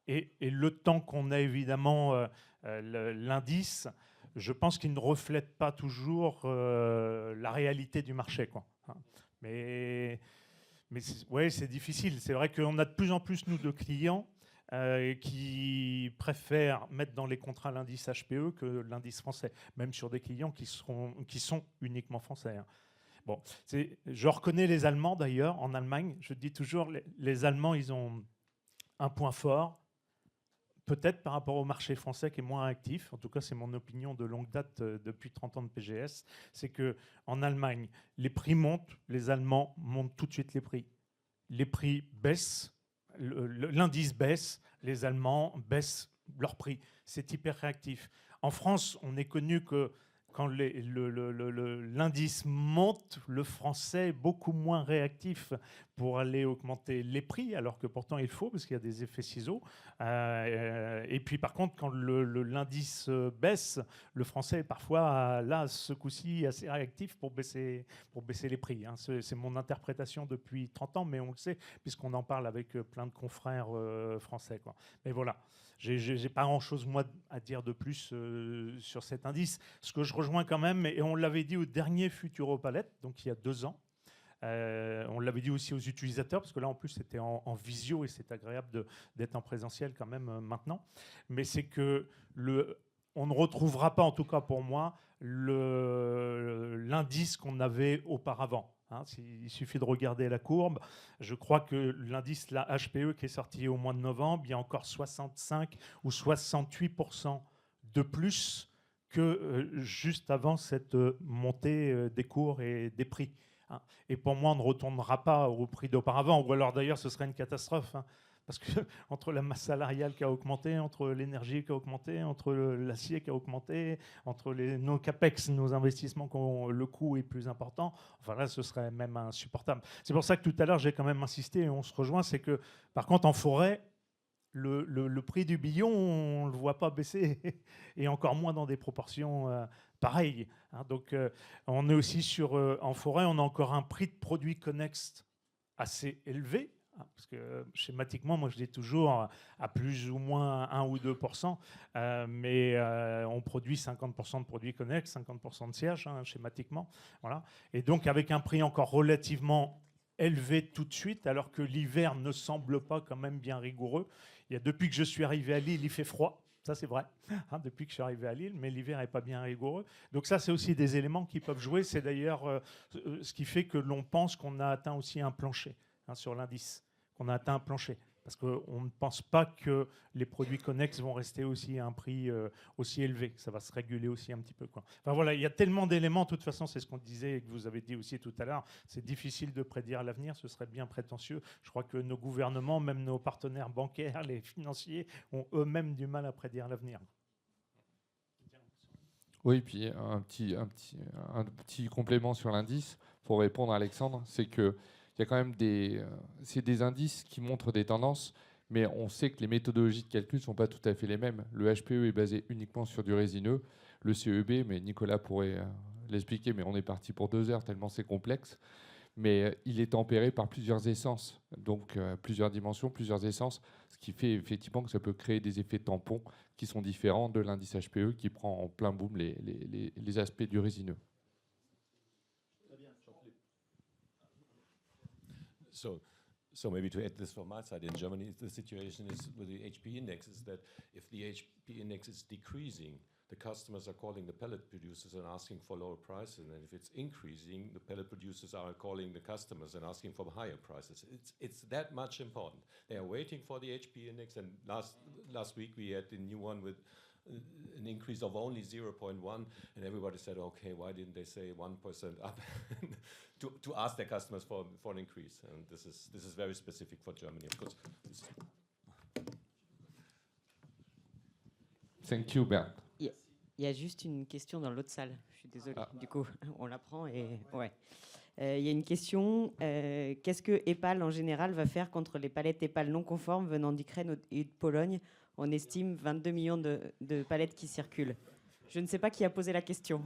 Et le temps qu'on a évidemment l'indice, je pense qu'il ne reflète pas toujours la réalité du marché, quoi. Mais ouais, c'est difficile. C'est vrai qu'on a de plus en plus, nous, de clients qui préfèrent mettre dans les contrats l'indice HPE que l'indice français, même sur des clients qui sont uniquement français. Bon, je reconnais les Allemands, d'ailleurs, en Allemagne. Je dis toujours, les Allemands, ils ont un point fort, peut-être par rapport au marché français qui est moins actif, en tout cas c'est mon opinion de longue date depuis 30 ans de PGS, c'est qu'en Allemagne, les prix montent, les Allemands montent tout de suite les prix. Les prix baissent, l'indice baisse, les Allemands baissent leur prix. C'est hyper réactif. En France, on est connu que quand l'indice monte, le français est beaucoup moins réactif pour aller augmenter les prix, alors que pourtant il faut, parce qu'il y a des effets ciseaux. Et puis par contre, quand l'indice baisse, le français est parfois, là, ce coup-ci, assez réactif pour baisser les prix. C'est mon interprétation depuis 30 ans, mais on le sait, puisqu'on en parle avec plein de confrères français, quoi. Mais voilà. J'ai pas grand-chose, moi, à dire de plus sur cet indice. Ce que je rejoins quand même, et on l'avait dit au dernier Futuropalette, donc il y a 2 ans, on l'avait dit aussi aux utilisateurs, parce que là, en plus, c'était en visio, et c'est agréable d'être en présentiel quand même maintenant. Mais c'est que on ne retrouvera pas, en tout cas pour moi, l'indice qu'on avait auparavant. Il suffit de regarder la courbe. Je crois que l'indice, la HPE, qui est sorti au mois de novembre, il y a encore 65 ou 68% de plus que juste avant cette montée des cours et des prix. Et pour moi, on ne retournera pas au prix d'auparavant, ou alors d'ailleurs, ce serait une catastrophe. Parce que entre la masse salariale qui a augmenté, entre l'énergie qui a augmenté, entre l'acier qui a augmenté, entre nos capex, nos investissements, le coût est plus important, enfin là, ce serait même insupportable. C'est pour ça que tout à l'heure, j'ai quand même insisté, et on se rejoint, c'est que par contre, en forêt, le prix du billon, on ne le voit pas baisser, et encore moins dans des proportions pareilles. Donc, on est aussi en forêt, on a encore un prix de produit connexe assez élevé. Parce que schématiquement, moi je dis toujours à plus ou moins 1 ou 2%, mais on produit 50% de produits connexes, 50% de sièges, schématiquement. Voilà. Et donc avec un prix encore relativement élevé tout de suite, alors que l'hiver ne semble pas quand même bien rigoureux. Depuis que je suis arrivé à Lille, il fait froid. Ça, c'est vrai, depuis que je suis arrivé à Lille, mais l'hiver n'est pas bien rigoureux. Donc ça, c'est aussi des éléments qui peuvent jouer. C'est d'ailleurs ce qui fait que l'on pense qu'on a atteint aussi un plancher. Sur l'indice, qu'on a atteint un plancher. Parce qu'on ne pense pas que les produits connexes vont rester aussi à un prix aussi élevé. Ça va se réguler aussi un petit peu, quoi. Enfin voilà, il y a tellement d'éléments. De toute façon, c'est ce qu'on disait et que vous avez dit aussi tout à l'heure. C'est difficile de prédire l'avenir. Ce serait bien prétentieux. Je crois que nos gouvernements, même nos partenaires bancaires, les financiers, ont eux-mêmes du mal à prédire l'avenir. Oui, puis un petit complément sur l'indice pour répondre à Alexandre, c'est que il y a quand même c'est des indices qui montrent des tendances, mais on sait que les méthodologies de calcul ne sont pas tout à fait les mêmes. Le HPE est basé uniquement sur du résineux, le CEB, mais Nicolas pourrait l'expliquer, mais on est parti pour 2 heures tellement c'est complexe. Mais il est tempéré par plusieurs essences, donc plusieurs dimensions, plusieurs essences, ce qui fait effectivement que ça peut créer des effets tampons qui sont différents de l'indice HPE qui prend en plein boom les aspects du résineux. So maybe to add this from my side, in Germany, the situation is with the HP index is that if the HP index is decreasing, the customers are calling the pellet producers and asking for lower prices. And if it's increasing, the pellet producers are calling the customers and asking for higher prices. It's that much important. They are waiting for the HP index. And last week we had the new one with an increase of only 0.1, and everybody said, okay, why didn't they say 1% up to ask their customers for an increase? And this is very specific for Germany, of course. Thank you, Bernd. Il y a juste une question dans l'autre salle. Je suis désolée. Du coup, on la prend et ouais. Il y a une question. Qu'est-ce que EPAL en général va faire contre les palettes EPAL non conformes venant d'Ukraine et de Pologne? On estime 22 millions de palettes qui circulent. Je ne sais pas qui a posé la question.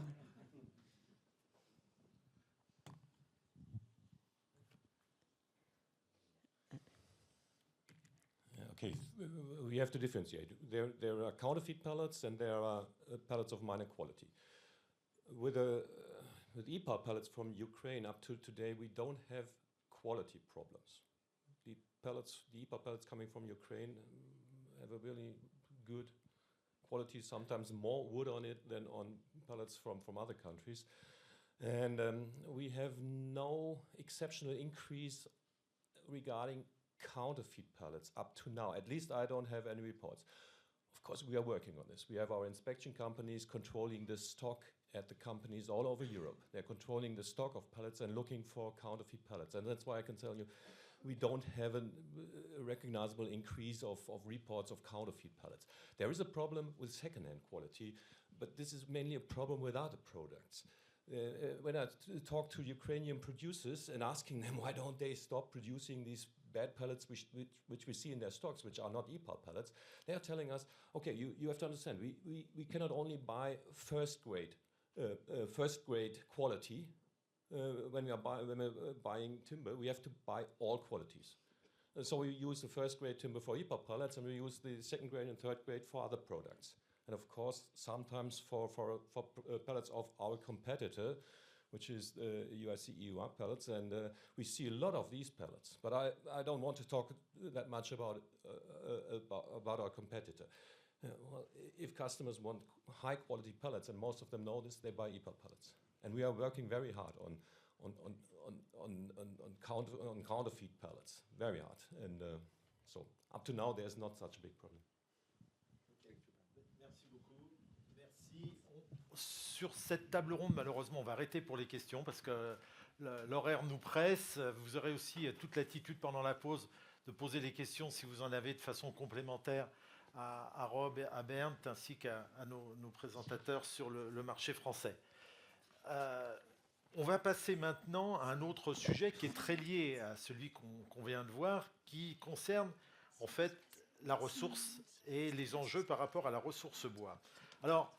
Okay, we have to differentiate. There are counterfeit pellets and there are pellets of minor quality. With EPAL pellets from Ukraine up to today, we don't have quality problems. The EPAL pellets coming from Ukraine have a really good quality, sometimes more wood on it than on pellets from other countries. And we have no exceptional increase regarding counterfeit pellets up to now. At least I don't have any reports. Of course, we are working on this. We have our inspection companies controlling the stock at the companies all over Europe. They're controlling the stock of pellets and looking for counterfeit pellets. And that's why I can tell you, we don't have a recognizable increase of reports of counterfeit pellets. There is a problem with second-hand quality, but this is mainly a problem with other products. When I talk to Ukrainian producers and asking them why don't they stop producing these bad pellets which we see in their stocks, which are not EPAL pellets, they are telling us, okay, you have to understand, we cannot only buy first grade quality when we're buying timber, we have to buy all qualities. So we use the first grade timber for EPAL pellets and we use the second grade and third grade for other products. And of course, sometimes for pellets of our competitor, which is UIC EUR pellets, and we see a lot of these pellets. But I don't want to talk that much about our competitor. Well, if customers want high quality pellets, and most of them know this, they buy EPAL pellets. And we are working very hard on counterfeit pellets, very hard. And so up to now, there's not such a big problem. Sur cette table ronde, malheureusement, on va arrêter pour les questions parce que l'horaire nous presse. Vous aurez aussi toute l'attitude pendant la pause de poser les questions si vous en avez de façon complémentaire à Rob, à Bernd, ainsi qu'à nos présentateurs sur le marché français. On va passer maintenant à un autre sujet qui est très lié à celui qu'on vient de voir, qui concerne en fait la ressource et les enjeux par rapport à la ressource bois. Alors,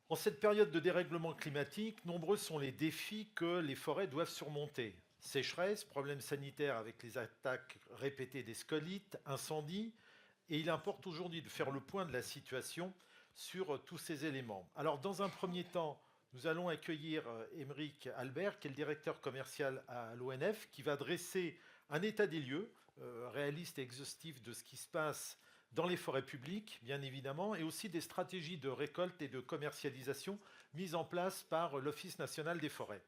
en cette période de dérèglement climatique, nombreux sont les défis que les forêts doivent surmonter. Sécheresse, problèmes sanitaires avec les attaques répétées des scolytes, incendies, et il importe aujourd'hui de faire le point de la situation sur tous ces éléments. Alors, dans un premier temps, nous allons accueillir Émeric Albert, qui est le directeur commercial à l'ONF, qui va dresser un état des lieux réaliste et exhaustif de ce qui se passe dans les forêts publiques, bien évidemment, et aussi des stratégies de récolte et de commercialisation mises en place par l'Office national des forêts.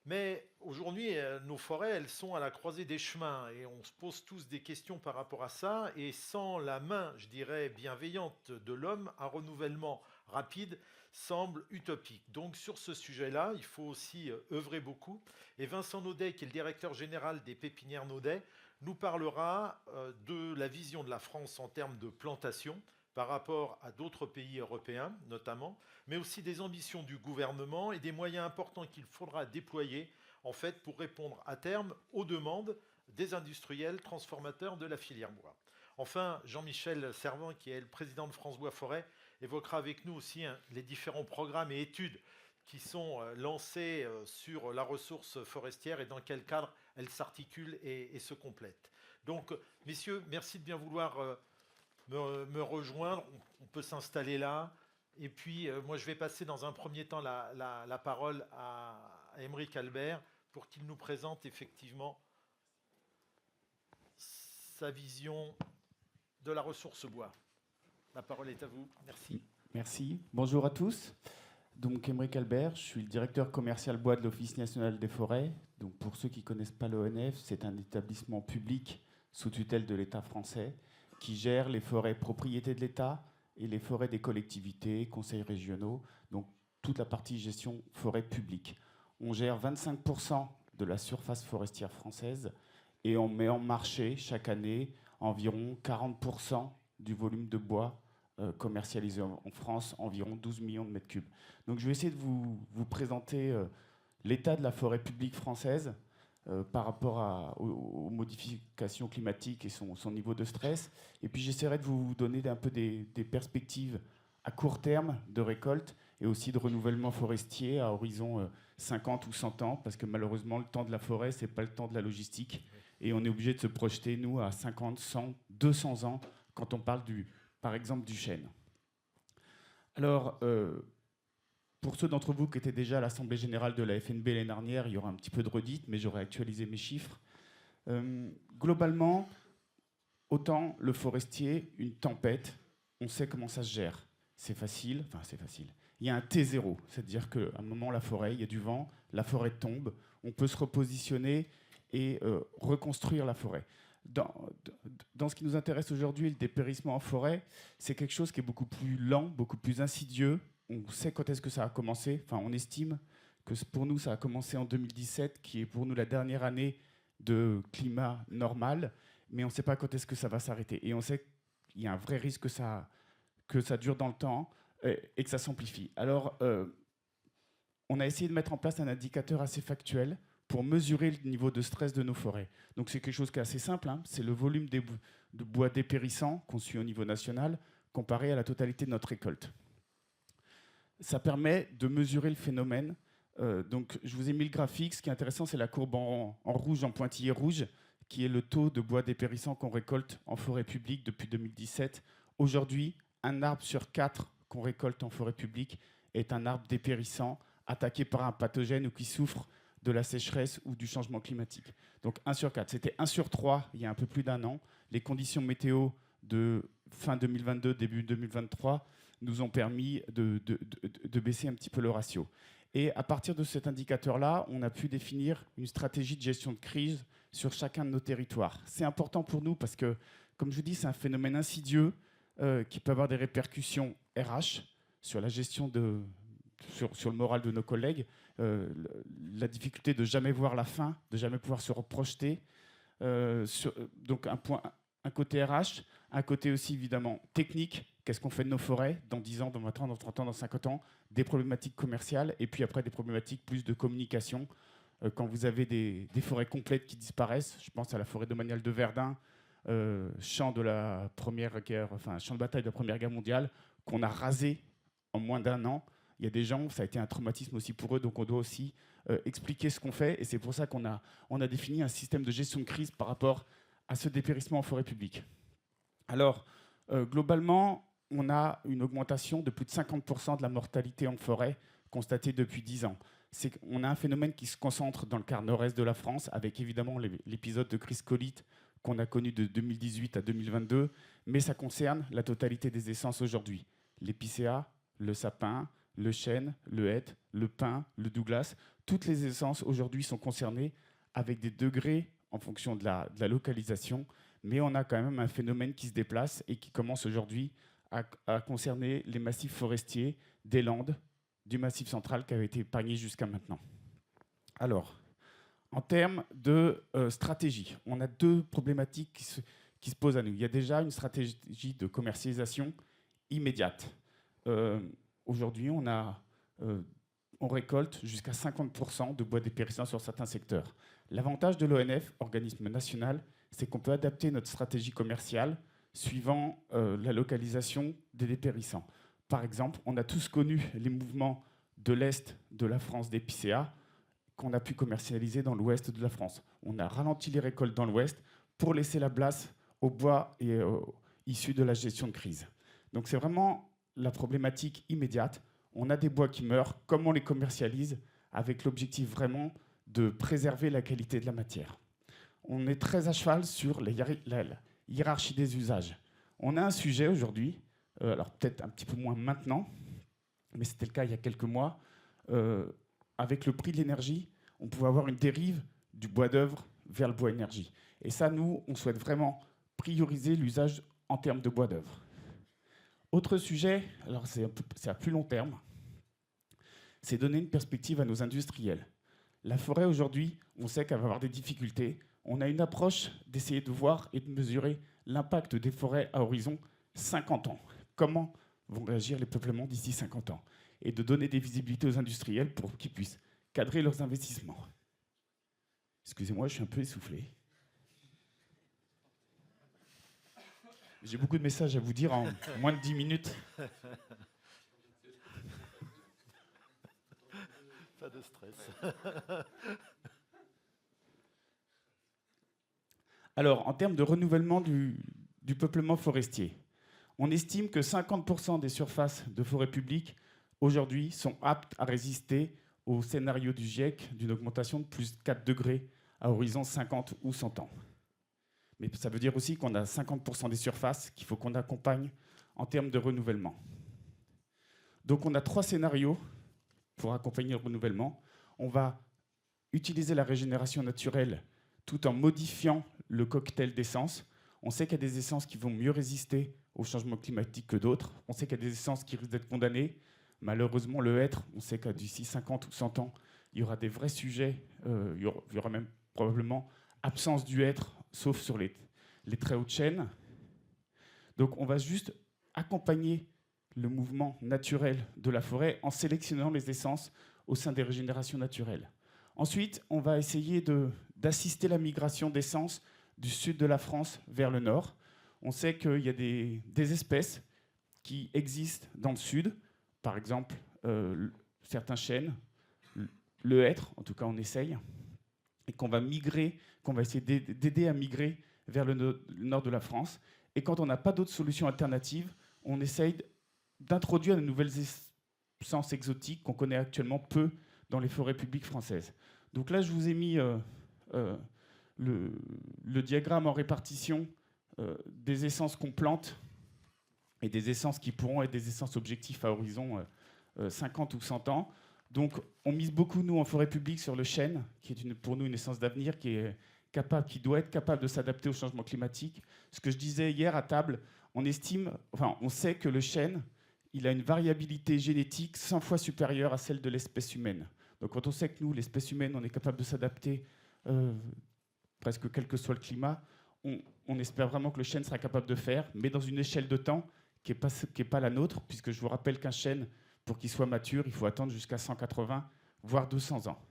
Mais aujourd'hui, nos forêts, elles sont à la croisée des chemins et on se pose tous des questions par rapport à ça. Et sans la main, je dirais, bienveillante de l'homme, un renouvellement rapide semble utopique. Donc sur ce sujet-là, il faut aussi œuvrer beaucoup. Et Vincent Naudet, qui est le directeur général des pépinières Naudet, nous parlera de la vision de la France en termes de plantation par rapport à d'autres pays européens notamment, mais aussi des ambitions du gouvernement et des moyens importants qu'il faudra déployer en fait pour répondre à terme aux demandes des industriels transformateurs de la filière bois. Enfin, Jean-Michel Servan, qui est le président de France Bois Forêt, évoquera avec nous aussi les différents programmes et études qui sont lancés sur la ressource forestière et dans quel cadre elles s'articulent et se complètent. Donc, messieurs, merci de bien vouloir me rejoindre. On peut s'installer là. Et puis, moi, je vais passer dans un premier temps la parole à Émeric Albert pour qu'il nous présente effectivement sa vision de la ressource bois. La parole est à vous. Merci. Merci. Bonjour à tous. Donc, Émeric Albert, je suis le directeur commercial bois de l'Office national des forêts. Donc, pour ceux qui ne connaissent pas l'ONF, c'est un établissement public sous tutelle de l'État français qui gère les forêts propriétés de l'État et les forêts des collectivités, conseils régionaux, donc toute la partie gestion forêt publique. On gère 25% de la surface forestière française et on met en marché chaque année environ 40% du volume de bois commercialisé en France, environ 12 millions de mètres cubes. Donc je vais essayer de vous présenter l'état de la forêt publique française par rapport aux modifications climatiques et son niveau de stress. Et puis j'essaierai de vous donner un peu des perspectives à court terme de récolte et aussi de renouvellement forestier à horizon 50 ou 100 ans, parce que malheureusement, le temps de la forêt, ce n'est pas le temps de la logistique. Et on est obligé de se projeter, nous, à 50, 100, 200 ans, quand on parle, par exemple, du chêne. Alors, pour ceux d'entre vous qui étaient déjà à l'Assemblée générale de la FNB l'année dernière, il y aura un petit peu de redite, mais j'aurai actualisé mes chiffres. Globalement, autant le forestier, une tempête, on sait comment ça se gère. C'est facile, enfin c'est facile. Il y a un T0, c'est-à-dire qu'à un moment, la forêt, il y a du vent, la forêt tombe, on peut se repositionner et reconstruire la forêt. Dans ce qui nous intéresse aujourd'hui, le dépérissement en forêt, c'est quelque chose qui est beaucoup plus lent, beaucoup plus insidieux. On sait quand est-ce que ça a commencé. Enfin, on estime que pour nous, ça a commencé en 2017, qui est pour nous la dernière année de climat normal, mais on ne sait pas quand est-ce que ça va s'arrêter. Et on sait qu'il y a un vrai risque que ça dure dans le temps et que ça s'amplifie. Alors, on a essayé de mettre en place un indicateur assez factuel pour mesurer le niveau de stress de nos forêts. Donc c'est quelque chose qui est assez simple, hein. C'est le volume de bois dépérissant qu'on suit au niveau national comparé à la totalité de notre récolte. Ça permet de mesurer le phénomène. Donc je vous ai mis le graphique. Ce qui est intéressant, c'est la courbe en rouge, en pointillé rouge, qui est le taux de bois dépérissant qu'on récolte en forêt publique depuis 2017. Aujourd'hui, un arbre sur 4 qu'on récolte en forêt publique est un arbre dépérissant, attaqué par un pathogène ou qui souffre de la sécheresse ou du changement climatique. Donc 1 sur 4. C'était 1 sur 3 il y a un peu plus d'un an. Les conditions météo de fin 2022, début 2023 nous ont permis de baisser un petit peu le ratio. Et à partir de cet indicateur-là, on a pu définir une stratégie de gestion de crise sur chacun de nos territoires. C'est important pour nous parce que, comme je vous dis, c'est un phénomène insidieux qui peut avoir des répercussions RH sur la gestion sur le moral de nos collègues, la difficulté de jamais voir la fin, de jamais pouvoir se reprojeter. Donc un côté RH, un côté aussi évidemment technique. Qu'est-ce qu'on fait de nos forêts dans 10 ans, dans 20 ans, dans 30 ans, dans 50 ans? Des problématiques commerciales et puis après des problématiques plus de communication. Quand vous avez des forêts complètes qui disparaissent, je pense à la forêt domaniale de Verdun, champ de bataille de la Première Guerre mondiale, qu'on a rasé en moins d'un an. Il y a des gens, ça a été un traumatisme aussi pour eux, donc on doit aussi expliquer ce qu'on fait. Et c'est pour ça qu'on a défini un système de gestion de crise par rapport à ce dépérissement en forêt publique. Alors, globalement, on a une augmentation de plus de 50% de la mortalité en forêt constatée depuis 10 ans. On a un phénomène qui se concentre dans le quart nord-est de la France, avec évidemment l'épisode de crise colite qu'on a connu de 2018 à 2022, mais ça concerne la totalité des essences aujourd'hui. L'épicéa, le sapin, le chêne, le hêtre, le pin, le douglas, toutes les essences aujourd'hui sont concernées avec des degrés en fonction de la localisation, mais on a quand même un phénomène qui se déplace et qui commence aujourd'hui à concerner les massifs forestiers des Landes, du Massif central qui avait été épargné jusqu'à maintenant. Alors, en termes de stratégie, on a deux problématiques qui se posent à nous. Il y a déjà une stratégie de commercialisation immédiate. Aujourd'hui, on récolte jusqu'à 50% de bois dépérissant sur certains secteurs. L'avantage de l'ONF, organisme national, c'est qu'on peut adapter notre stratégie commerciale suivant la localisation des dépérissants. Par exemple, on a tous connu les mouvements de l'Est de la France d'épicéa qu'on a pu commercialiser dans l'Ouest de la France. On a ralenti les récoltes dans l'Ouest pour laisser la place au bois issu de la gestion de crise. Donc c'est vraiment la problématique immédiate. On a des bois qui meurent, comment on les commercialise, avec l'objectif vraiment de préserver la qualité de la matière. On est très à cheval sur la hiérarchie des usages. On a un sujet aujourd'hui, alors peut-être un petit peu moins maintenant, mais c'était le cas il y a quelques mois, avec le prix de l'énergie, on pouvait avoir une dérive du bois d'œuvre vers le bois énergie. Et ça, nous, on souhaite vraiment prioriser l'usage en termes de bois d'œuvre. Autre sujet, alors c'est à plus long terme, c'est donner une perspective à nos industriels. La forêt aujourd'hui, on sait qu'elle va avoir des difficultés. On a une approche d'essayer de voir et de mesurer l'impact des forêts à horizon 50 ans. Comment vont réagir les peuplements d'ici 50 ans? Et de donner des visibilités aux industriels pour qu'ils puissent cadrer leurs investissements. Excusez-moi, je suis un peu essoufflé. J'ai beaucoup de messages à vous dire en moins de 10 minutes. Pas de stress. Alors, en termes de renouvellement du peuplement forestier, on estime que 50% des surfaces de forêt publique aujourd'hui sont aptes à résister au scénario du GIEC d'une augmentation de plus de 4 degrés à horizon 50 ou 100 ans. Mais ça veut dire aussi qu'on a 50% des surfaces qu'il faut qu'on accompagne en termes de renouvellement. Donc on a 3 scénarios pour accompagner le renouvellement. On va utiliser la régénération naturelle tout en modifiant le cocktail d'essences. On sait qu'il y a des essences qui vont mieux résister au changement climatique que d'autres. On sait qu'il y a des essences qui risquent d'être condamnées. Malheureusement, le hêtre, on sait qu'à d'ici 50 ou 100 ans, il y aura des vrais sujets. Il y aura même probablement absence du hêtre, sauf sur les très hautes chaînes. Donc on va juste accompagner le mouvement naturel de la forêt en sélectionnant les essences au sein des régénérations naturelles. Ensuite, on va essayer d'assister la migration d'essences du sud de la France vers le nord. On sait qu'il y a des espèces qui existent dans le sud, par exemple certains chênes, le hêtre, en tout cas on essaye, et qu'on va essayer d'aider à migrer vers le nord de la France. Et quand on n'a pas d'autres solutions alternatives, on essaye d'introduire de nouvelles essences exotiques qu'on connaît actuellement peu dans les forêts publiques françaises. Donc là, je vous ai mis le diagramme en répartition des essences qu'on plante et des essences qui pourront être des essences objectifs à horizon 50 ou 100 ans. Donc on mise beaucoup, nous, en forêt publique, sur le chêne, qui est pour nous une essence d'avenir, qui doit être capable de s'adapter au changement climatique. Ce que je disais hier à table, on sait que le chêne, il a une variabilité génétique 100 fois supérieure à celle de l'espèce humaine. Donc quand on sait que nous, l'espèce humaine, on est capable de s'adapter presque quel que soit le climat, on espère vraiment que le chêne sera capable de faire, mais dans une échelle de temps qui n'est pas la nôtre, puisque je vous rappelle qu'un chêne, pour qu'il soit mature, il faut attendre jusqu'à 180, voire 200 ans.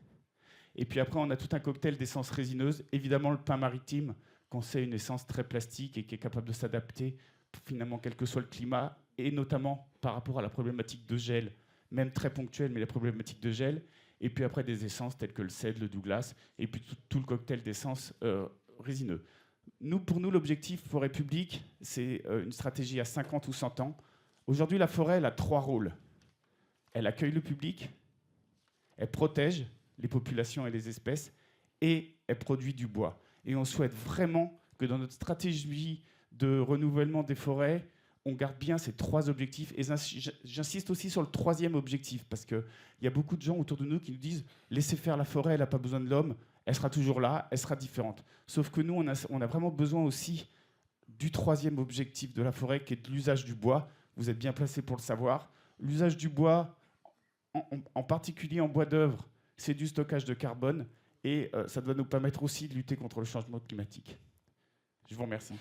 Et puis après, on a tout un cocktail d'essences résineuses. Évidemment, le pin maritime, qu'on sait une essence très plastique et qui est capable de s'adapter, finalement, quel que soit le climat, et notamment par rapport à la problématique de gel, même très ponctuelle, mais la problématique de gel. Et puis après, des essences telles que le cèdre, le Douglas, et puis tout le cocktail d'essences résineux. Pour nous, l'objectif forêt publique, c'est une stratégie à 50 ou 100 ans. Aujourd'hui, la forêt, elle a 3 rôles. Elle accueille le public, elle protège les populations et les espèces, et elle produit du bois. Et on souhaite vraiment que dans notre stratégie de renouvellement des forêts, on garde bien ces 3 objectifs. Et j'insiste aussi sur le 3e objectif, parce qu'il y a beaucoup de gens autour de nous qui nous disent « laissez faire la forêt, elle n'a pas besoin de l'homme, elle sera toujours là, elle sera différente ». Sauf que nous, on a vraiment besoin aussi du 3e objectif de la forêt, qui est de l'usage du bois. Vous êtes bien placés pour le savoir. L'usage du bois, en particulier en bois d'œuvre, c'est du stockage de carbone, et ça doit nous permettre aussi de lutter contre le changement climatique. Je vous remercie.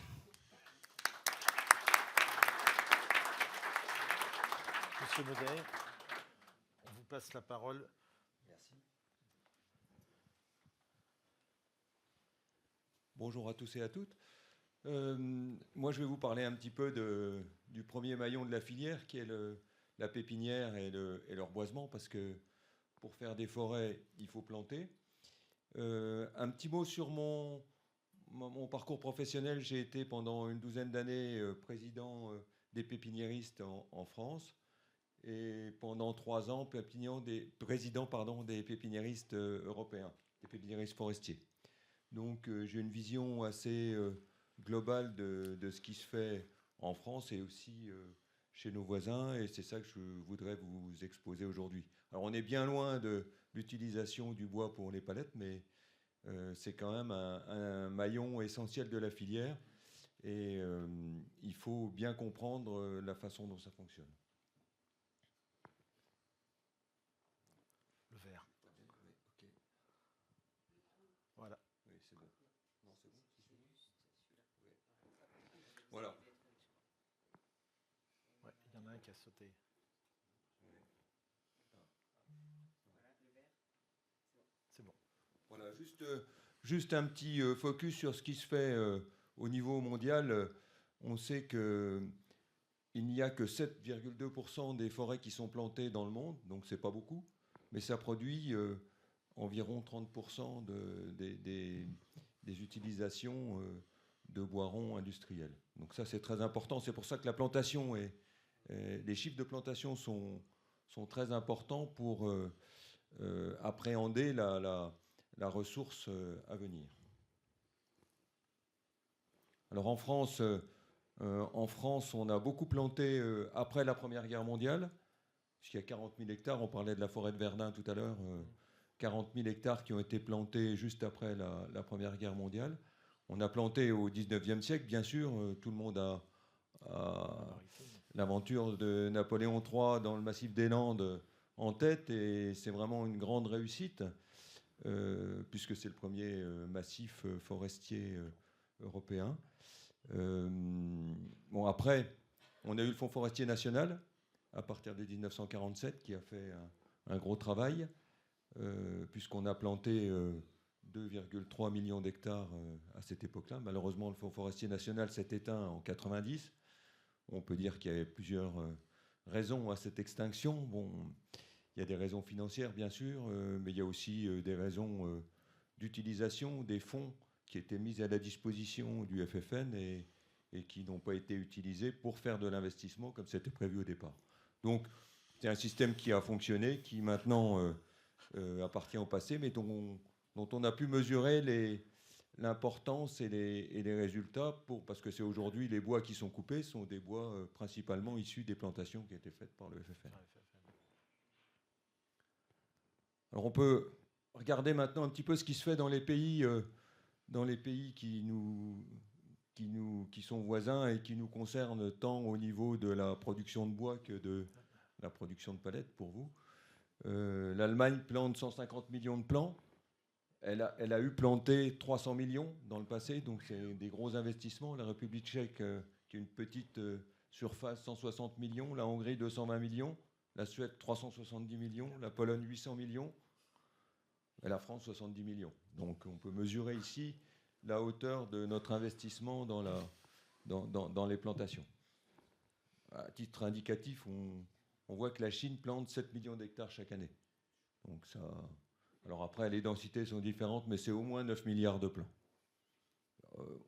Monsieur Maudet, on vous passe la parole. Merci. Bonjour à tous et à toutes. Moi, je vais vous parler un petit peu du premier maillon de la filière, qui est la pépinière et le reboisement, parce que pour faire des forêts, il faut planter. Un petit mot sur mon parcours professionnel. J'ai été pendant une douzaine d'années président des pépiniéristes en France, et pendant 3 ans président des pépiniéristes européens, des pépiniéristes forestiers. Donc j'ai une vision assez globale de ce qui se fait en France et aussi chez nos voisins, et c'est ça que je voudrais vous exposer aujourd'hui. Alors on est bien loin de l'utilisation du bois pour les palettes, mais c'est quand même un maillon essentiel de la filière. Et il faut bien comprendre la façon dont ça fonctionne. Le vert. Voilà. Oui, c'est bon. Non, c'est bon. Voilà. Ouais, il y en a un qui a sauté. C'est bon. Voilà, juste un petit focus sur ce qui se fait au niveau mondial. On sait qu'il n'y a que 7,2% des forêts qui sont plantées dans le monde, donc c'est pas beaucoup, mais ça produit environ 30% des utilisations de bois-ronds industriels. Donc ça, c'est très important. C'est pour ça que la plantation les chiffres de plantation sont très importants pour appréhender la ressource à venir. Alors en France, on a beaucoup planté après la Première Guerre mondiale, puisqu'il y a 40 000 hectares, on parlait de la forêt de Verdun tout à l'heure, 40 000 hectares qui ont été plantés juste après la Première Guerre mondiale. On a planté au 19e siècle, bien sûr, tout le monde a l'aventure de Napoléon III dans le massif des Landes en tête, et c'est vraiment une grande réussite, puisque c'est le premier massif forestier européen. Bon, après, on a eu le Fonds forestier national à partir de 1947 qui a fait un gros travail, puisqu'on a planté 2,3 millions d'hectares à cette époque-là. Malheureusement, le Fonds forestier national s'est éteint en 90. On peut dire qu'il y avait plusieurs raisons à cette extinction. Bon, il y a des raisons financières, bien sûr, mais il y a aussi des raisons d'utilisation des fonds qui étaient mis à la disposition du FFN et qui n'ont pas été utilisés pour faire de l'investissement comme c'était prévu au départ. Donc, c'est un système qui a fonctionné, qui maintenant appartient au passé, mais dont on a pu mesurer l'importance et les résultats, parce que c'est aujourd'hui les bois qui sont coupés sont des bois principalement issus des plantations qui étaient faites par le FFN. Alors on peut regarder maintenant un petit peu ce qui se fait dans les pays qui sont voisins et qui nous concernent tant au niveau de la production de bois que de la production de palettes pour vous. L'Allemagne plante 150 millions de plants. Elle a eu planté 300 millions dans le passé, donc c'est des gros investissements. La République tchèque, qui a une petite surface, 160 millions. La Hongrie, 220 millions. La Suède, 370 millions. La Pologne, 800 millions. Et la France, 70 millions. Donc on peut mesurer ici la hauteur de notre investissement dans les plantations. À titre indicatif, on voit que la Chine plante 7 millions d'hectares chaque année. Donc ça... Alors après, les densités sont différentes, mais c'est au moins 9 milliards de plants.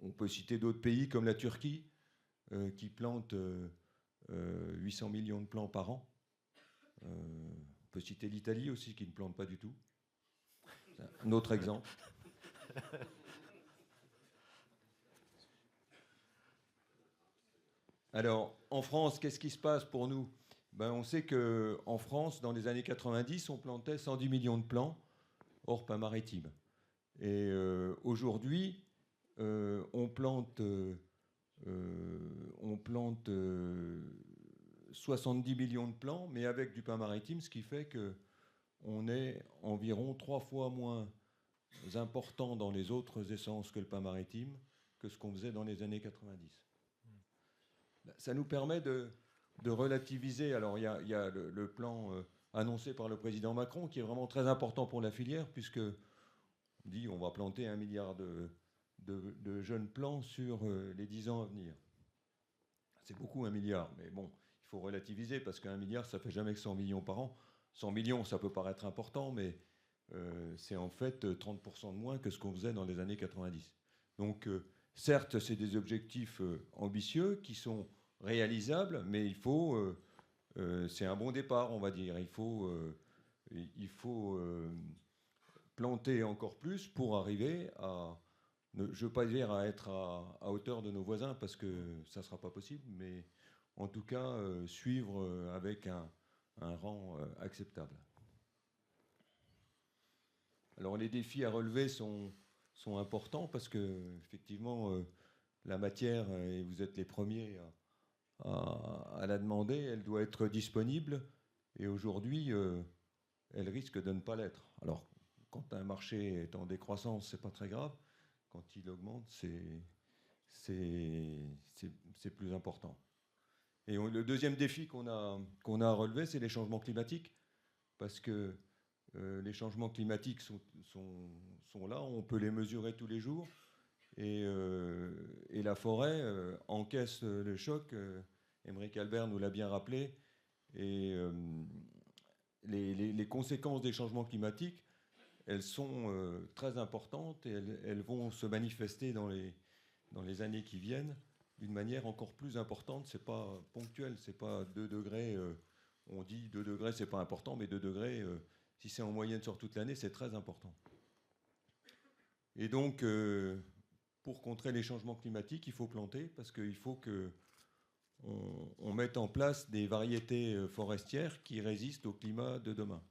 On peut citer d'autres pays comme la Turquie, qui plante 800 millions de plants par an. On peut citer l'Italie aussi, qui ne plante pas du tout. C'est un autre exemple. Alors, en France, qu'est-ce qui se passe pour nous ? On sait qu'en France, dans les années 90, on plantait 110 millions de plants, hors pins maritimes. Et aujourd'hui, on plante 70 millions de plants, mais avec du pin maritime, ce qui fait qu'on est environ 3 fois moins important dans les autres essences que le pin maritime que ce qu'on faisait dans les années 90. Ça nous permet de relativiser. Alors, il y a le plan annoncé par le président Macron, qui est vraiment très important pour la filière, puisque on dit on va planter 1 milliard de jeunes plants sur les 10 ans à venir. C'est beaucoup 1 milliard, mais bon, il faut relativiser, parce qu'1 milliard, ça fait jamais que 100 millions par an. 100 millions, ça peut paraître important, mais c'est en fait 30% de moins que ce qu'on faisait dans les années 90. Donc, certes, c'est des objectifs ambitieux qui sont réalisables, mais il faut... c'est un bon départ, on va dire. Il faut planter encore plus pour arriver à... Je ne veux pas dire à être à hauteur de nos voisins, parce que ça ne sera pas possible, mais en tout cas, suivre avec un rang acceptable. Alors les défis à relever sont importants, parce que effectivement, la matière, et vous êtes les premiers à la demander, elle doit être disponible. Et aujourd'hui, elle risque de ne pas l'être. Alors, quand un marché est en décroissance, c'est pas très grave. Quand il augmente, c'est plus important. Et le deuxième défi qu'on a à relever, c'est les changements climatiques. Parce que les changements climatiques sont là, on peut les mesurer tous les jours. Et la forêt encaisse le choc. Émeric Albert nous l'a bien rappelé. Et les conséquences des changements climatiques, elles sont très importantes et elles vont se manifester dans les années qui viennent d'une manière encore plus importante. C'est pas ponctuel, c'est pas 2 degrés. On dit 2 degrés, c'est pas important, mais 2 degrés, si c'est en moyenne sur toute l'année, c'est très important. Et donc, pour contrer les changements climatiques, il faut planter, parce qu'il faut qu'on mette en place des variétés forestières qui résistent au climat de demain.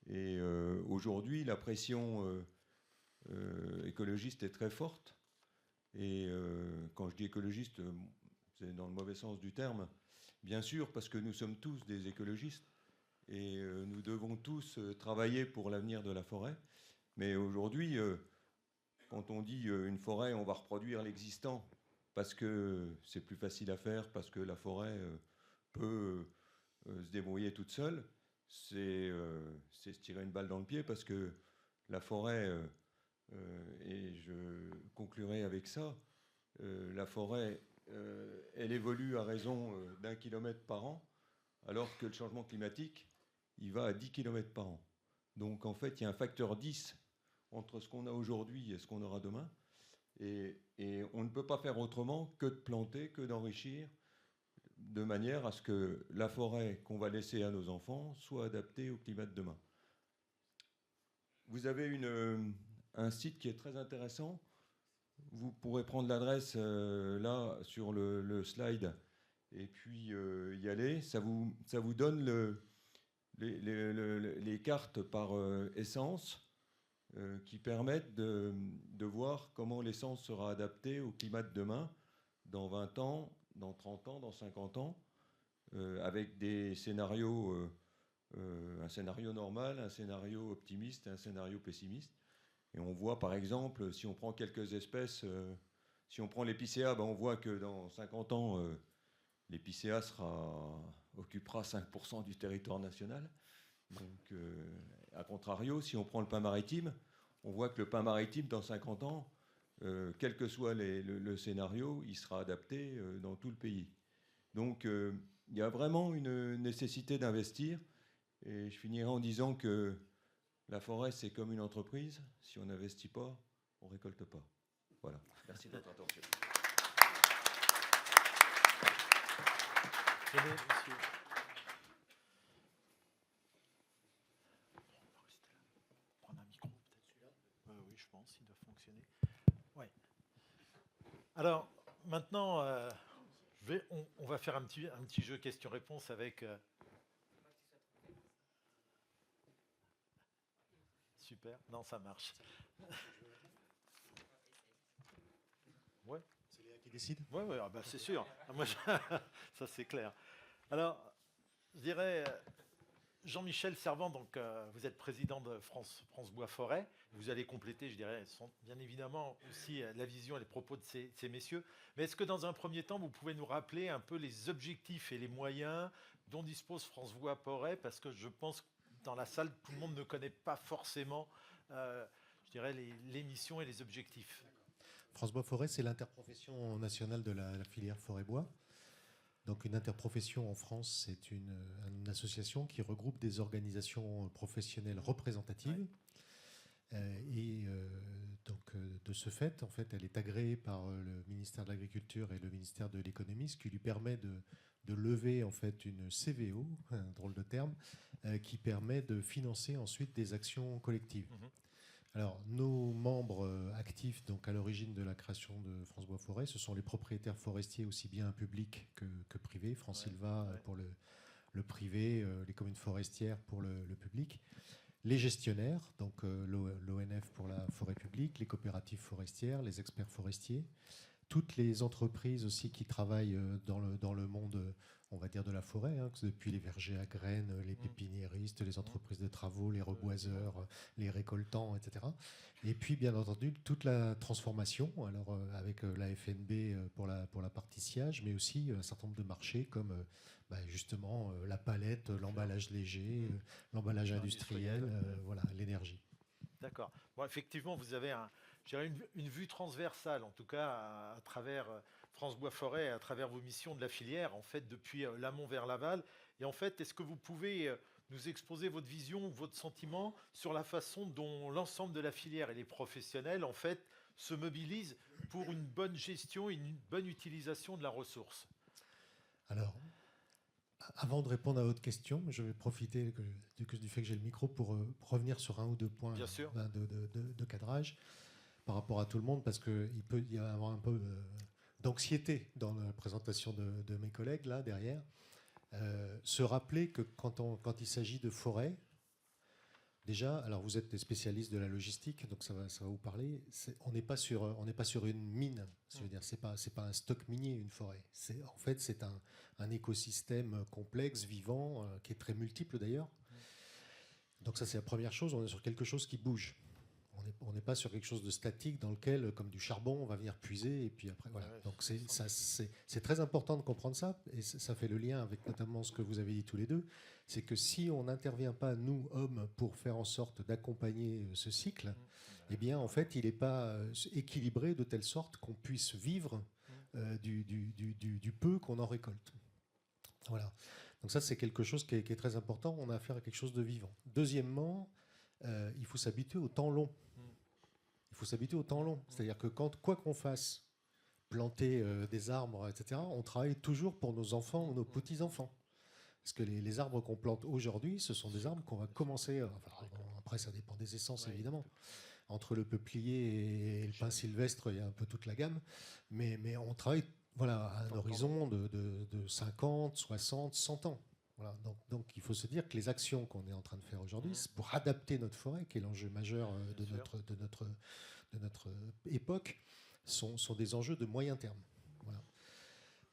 Et aujourd'hui, la pression écologiste est très forte. Et quand je dis écologiste, c'est dans le mauvais sens du terme, bien sûr, parce que nous sommes tous des écologistes et nous devons tous travailler pour l'avenir de la forêt. Mais aujourd'hui, quand on dit une forêt, on va reproduire l'existant parce que c'est plus facile à faire, parce que la forêt peut se débrouiller toute seule, c'est se tirer une balle dans le pied, parce que la forêt, et je conclurai avec ça, la forêt, elle évolue à raison d'1 kilomètre par an, alors que le changement climatique, il va à 10 km par an. Donc en fait, il y a un facteur 10 entre ce qu'on a aujourd'hui et ce qu'on aura demain. Et on ne peut pas faire autrement que de planter, que d'enrichir, de manière à ce que la forêt qu'on va laisser à nos enfants soit adaptée au climat de demain. Vous avez un site qui est très intéressant. Vous pourrez prendre l'adresse là sur le slide et puis y aller. Ça vous donne les cartes par essence qui permettent de voir comment l'essence sera adaptée au climat de demain, dans 20 ans, dans 30 ans, dans 50 ans, avec des scénarios, un scénario normal, un scénario optimiste et un scénario pessimiste. Et on voit par exemple, si on prend quelques espèces, si on prend l'épicéa, on voit que dans 50 ans, l'épicéa occupera 5% du territoire national. Donc, à contrario, si on prend le pin maritime, on voit que le pin maritime, dans 50 ans, quel que soit le scénario, il sera adapté dans tout le pays. Donc, il y a vraiment une nécessité d'investir. Et je finirai en disant que la forêt, c'est comme une entreprise. Si on n'investit pas, on ne récolte pas. Voilà. Merci de votre attention. Tenez, monsieur. Prendre un micro, peut-être celui-là. Oui, je pense, il doit fonctionner. Ouais. Alors, maintenant, on va faire un petit jeu questions-réponses avec... Super, non, ça marche. Ouais. C'est Léa qui décide ? Oui, ouais, bah c'est sûr. Moi, ça, c'est clair. Alors, je dirais, Jean-Michel Servan, donc, vous êtes président de France Bois Forêt. Vous allez compléter, je dirais, bien évidemment aussi la vision et les propos de ces messieurs. Mais est-ce que dans un premier temps, vous pouvez nous rappeler un peu les objectifs et les moyens dont dispose France Bois Forêt ? Parce que je pense que dans la salle, tout le monde ne connaît pas forcément, je dirais, les missions et les objectifs. France Bois Forêt, c'est l'interprofession nationale de la filière forêt-bois. Donc une interprofession en France, c'est une association qui regroupe des organisations professionnelles représentatives. Ouais. Donc de ce fait, en fait, elle est agréée par le ministère de l'Agriculture et le ministère de l'Économie, ce qui lui permet de lever en fait une CVO, un drôle de terme, qui permet de financer ensuite des actions collectives. Mmh. Alors, nos membres actifs, donc à l'origine de la création de France Bois Forêt, ce sont les propriétaires forestiers, aussi bien publics que privés. France Sylva pour le privé, les communes forestières pour le public. Les gestionnaires, donc l'ONF pour la forêt publique, les coopératives forestières, les experts forestiers, toutes les entreprises aussi qui travaillent dans le monde, on va dire, de la forêt, hein, depuis les vergers à graines, les pépiniéristes, les entreprises de travaux, les reboiseurs, les récoltants, etc. Et puis, bien entendu, toute la transformation, alors avec la FNB pour la partie sciage, mais aussi un certain nombre de marchés comme justement la palette, l'emballage léger, l'emballage industriel, voilà, l'énergie. D'accord. Bon, effectivement, vous avez une vue transversale, en tout cas à travers France Bois Forêt, à travers vos missions de la filière, en fait, depuis l'amont vers l'aval. Et en fait, est-ce que vous pouvez nous exposer votre vision, votre sentiment sur la façon dont l'ensemble de la filière et les professionnels, en fait, se mobilisent pour une bonne gestion et une bonne utilisation de la ressource? Alors, avant de répondre à votre question, je vais profiter du fait que j'ai le micro pour revenir sur un ou deux points de cadrage par rapport à tout le monde, parce qu'il peut y avoir un peu d'anxiété dans la présentation de mes collègues, là, derrière. Se rappeler que quand il s'agit de forêt, déjà, alors vous êtes des spécialistes de la logistique, donc ça va vous parler, on n'est pas sur une mine, je veux dire, c'est pas un stock minier, une forêt. En fait, c'est un écosystème complexe, vivant, qui est très multiple d'ailleurs. Donc ça, c'est la première chose, on est sur quelque chose qui bouge. On n'est pas sur quelque chose de statique dans lequel, comme du charbon, on va venir puiser, et puis après, voilà. Donc c'est très important de comprendre ça, et ça fait le lien avec notamment ce que vous avez dit tous les deux, c'est que si on n'intervient pas, nous, hommes, pour faire en sorte d'accompagner ce cycle, eh bien, en fait, il n'est pas équilibré de telle sorte qu'on puisse vivre du peu qu'on en récolte. Voilà. Donc ça, c'est quelque chose qui est très important. On a affaire à quelque chose de vivant. Deuxièmement, il faut s'habituer au temps long. Il faut s'habituer au temps long. C'est-à-dire que quoi qu'on fasse, planter des arbres, etc., on travaille toujours pour nos enfants ou nos petits-enfants. Parce que les arbres qu'on plante aujourd'hui, ce sont des arbres qu'on va commencer... après, ça dépend des essences, évidemment. Entre le peuplier et le pin sylvestre, il y a un peu toute la gamme. Mais on travaille à un horizon de 50, 60, 100 ans. Voilà, donc il faut se dire que les actions qu'on est en train de faire aujourd'hui, c'est pour adapter notre forêt, qui est l'enjeu majeur de notre époque, sont des enjeux de moyen terme. Voilà.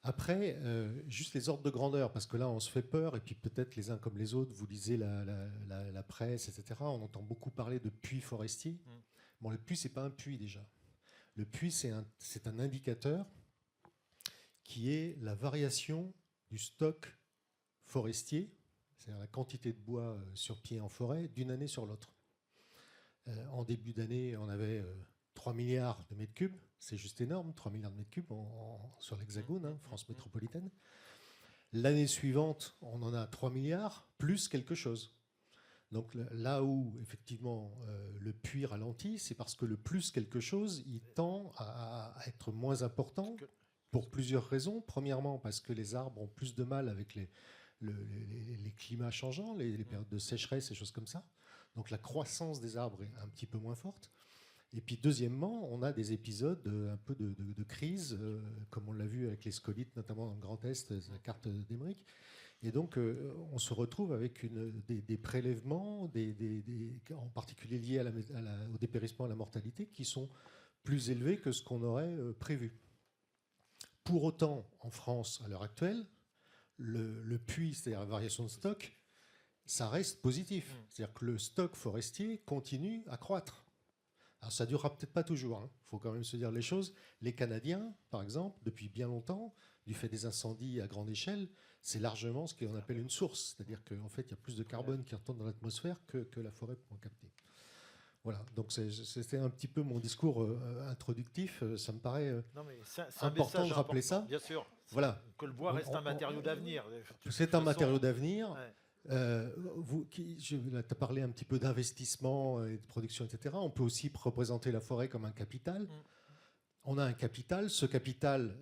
Après, juste les ordres de grandeur, parce que là on se fait peur, et puis peut-être les uns comme les autres, vous lisez la presse, etc., on entend beaucoup parler de puits forestiers. Bon, le puits, c'est pas un puits déjà. Le puits, c'est un indicateur qui est la variation du stock forestier, c'est-à-dire la quantité de bois sur pied en forêt, d'une année sur l'autre. En début d'année, on avait 3 milliards de mètres cubes, c'est juste énorme, 3 milliards de mètres cubes sur l'Hexagone, France métropolitaine. L'année suivante, on en a 3 milliards, plus quelque chose. Donc là où, effectivement, le puits ralentit, c'est parce que le plus quelque chose, il tend à être moins important pour plusieurs raisons. Premièrement, parce que les arbres ont plus de mal avec les climats changeants, les périodes de sécheresse et choses comme ça. Donc la croissance des arbres est un petit peu moins forte. Et puis deuxièmement, on a des épisodes un peu de crise, comme on l'a vu avec les scolites, notamment dans le Grand Est, la carte d'Emeric. Et donc on se retrouve avec des prélèvements, en particulier liés au dépérissement et à la mortalité, qui sont plus élevés que ce qu'on aurait prévu. Pour autant, en France, à l'heure actuelle, le puits, c'est-à-dire la variation de stock, ça reste positif. C'est-à-dire que le stock forestier continue à croître. Alors ça ne durera peut-être pas toujours, hein. Il faut quand même se dire les choses. Les Canadiens, par exemple, depuis bien longtemps, du fait des incendies à grande échelle, c'est largement ce qu'on appelle une source. C'est-à-dire qu'en fait, il y a plus de carbone qui retourne dans l'atmosphère que la forêt peut en capter. Voilà, donc c'était un petit peu mon discours introductif. Ça me paraît important de rappeler ça. Bien sûr, voilà. Que le bois reste un matériau d'avenir. C'est un matériau d'avenir. Tu as parlé un petit peu d'investissement et de production, etc. On peut aussi représenter la forêt comme un capital. On a un capital. Ce capital,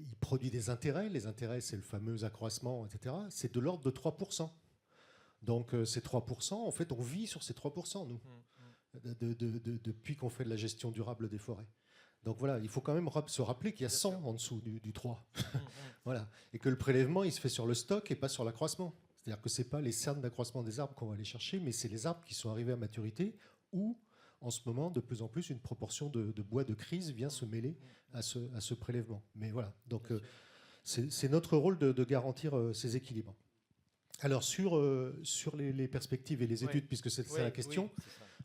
il produit des intérêts. Les intérêts, c'est le fameux accroissement, etc. C'est de l'ordre de 3%. Donc ces 3%, en fait, on vit sur ces 3%, nous, depuis qu'on fait de la gestion durable des forêts. Donc voilà, il faut quand même se rappeler qu'il y a 100 en dessous du 3. Voilà. Et que le prélèvement, il se fait sur le stock et pas sur l'accroissement. C'est-à-dire que ce n'est pas les cernes d'accroissement des arbres qu'on va aller chercher, mais c'est les arbres qui sont arrivés à maturité où en ce moment, de plus en plus, une proportion de bois de crise vient se mêler à ce prélèvement. Mais voilà, donc c'est notre rôle de garantir ces équilibres. Alors sur les perspectives et les études, puisque c'est ça la question,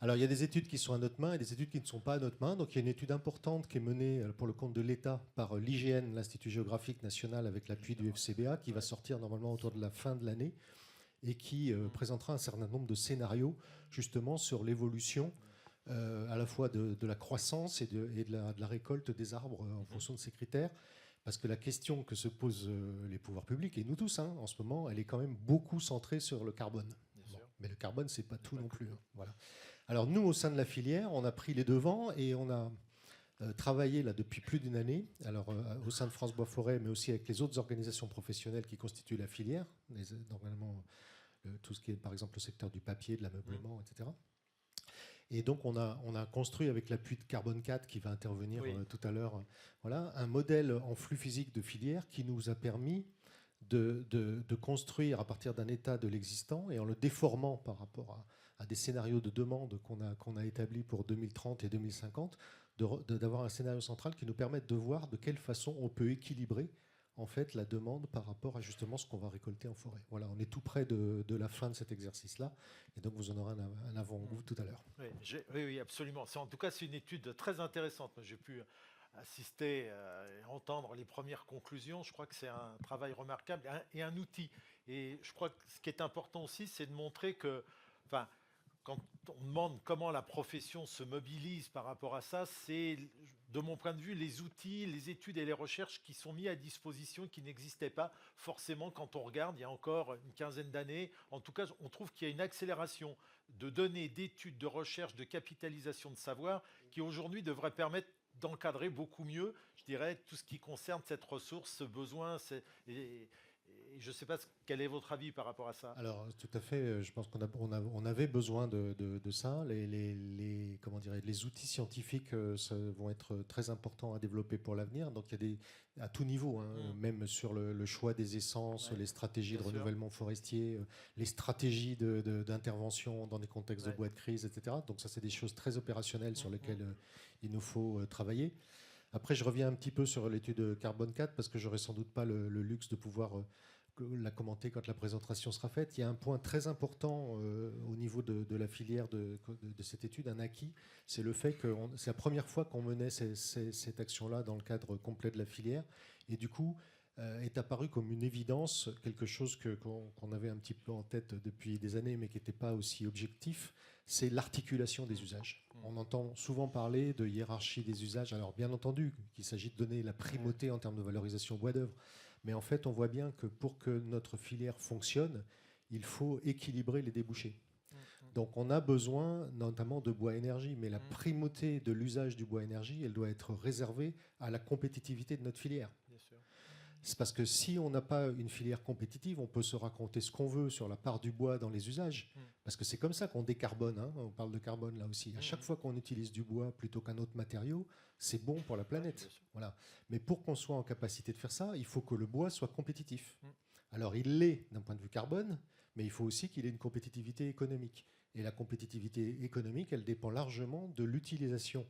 alors il y a des études qui sont à notre main et des études qui ne sont pas à notre main. Donc il y a une étude importante qui est menée pour le compte de l'État par l'IGN, l'Institut géographique national, avec l'appui du FCBA, qui va sortir normalement autour de la fin de l'année et qui présentera un certain nombre de scénarios justement sur l'évolution à la fois de la croissance et de la récolte des arbres en fonction de ces critères. Parce que la question que se posent les pouvoirs publics, et nous tous en ce moment, elle est quand même beaucoup centrée sur le carbone. Bon, mais le carbone, c'est pas tout non plus. Voilà. Alors nous, au sein de la filière, on a pris les devants et on a travaillé là depuis plus d'une année, alors au sein de France Bois Forêt, mais aussi avec les autres organisations professionnelles qui constituent la filière, normalement tout ce qui est par exemple le secteur du papier, de l'ameublement, etc. Et donc, on a construit avec l'appui de Carbone 4 qui va intervenir tout à l'heure, voilà, un modèle en flux physique de filière qui nous a permis de construire à partir d'un état de l'existant et en le déformant par rapport à des scénarios de demande qu'on a établis pour 2030 et 2050, d'avoir un scénario central qui nous permette de voir de quelle façon on peut équilibrer en fait la demande par rapport à justement ce qu'on va récolter en forêt. Voilà, on est tout près de la fin de cet exercice-là, et donc vous en aurez un avant-goût tout à l'heure. Oui, absolument. En tout cas, c'est une étude très intéressante. J'ai pu assister et entendre les premières conclusions. Je crois que c'est un travail remarquable et un outil. Et je crois que ce qui est important aussi, c'est de montrer que, enfin, quand on demande comment la profession se mobilise par rapport à ça, c'est, de mon point de vue, les outils, les études et les recherches qui sont mis à disposition, qui n'existaient pas forcément quand on regarde il y a encore une quinzaine d'années. En tout cas, on trouve qu'il y a une accélération de données, d'études, de recherche, de capitalisation de savoir qui aujourd'hui devrait permettre d'encadrer beaucoup mieux, je dirais, tout ce qui concerne cette ressource, ce besoin. Et je ne sais pas quel est votre avis par rapport à ça. Alors tout à fait, je pense qu'on avait besoin de ça. Comment dirais, les outils scientifiques vont être très importants à développer pour l'avenir. Donc il y a à tout niveau, même sur le choix des essences, les stratégies de renouvellement forestier, les stratégies d'intervention dans des contextes de bois de crise, etc. Donc ça, c'est des choses très opérationnelles sur lesquelles il nous faut travailler. Après, je reviens un petit peu sur l'étude Carbone 4 parce que j'aurai sans doute pas le luxe de pouvoir la commenter quand la présentation sera faite. Il y a un point très important au niveau de la filière de cette étude, un acquis, c'est le fait que c'est la première fois qu'on menait cette action-là dans le cadre complet de la filière, et du coup est apparu comme une évidence, quelque chose qu'on avait un petit peu en tête depuis des années, mais qui n'était pas aussi objectif, c'est l'articulation des usages. On entend souvent parler de hiérarchie des usages, alors bien entendu qu'il s'agit de donner la primauté en termes de valorisation bois d'œuvre, mais en fait, on voit bien que pour que notre filière fonctionne, il faut équilibrer les débouchés. Donc on a besoin notamment de bois énergie, mais la primauté de l'usage du bois énergie, elle doit être réservée à la compétitivité de notre filière. C'est parce que si on n'a pas une filière compétitive, on peut se raconter ce qu'on veut sur la part du bois dans les usages, parce que c'est comme ça qu'on décarbone, on parle de carbone là aussi. À chaque fois qu'on utilise du bois plutôt qu'un autre matériau, c'est bon pour la planète. Voilà. Mais pour qu'on soit en capacité de faire ça, il faut que le bois soit compétitif. Alors il l'est d'un point de vue carbone, mais il faut aussi qu'il ait une compétitivité économique. Et la compétitivité économique, elle dépend largement de l'utilisation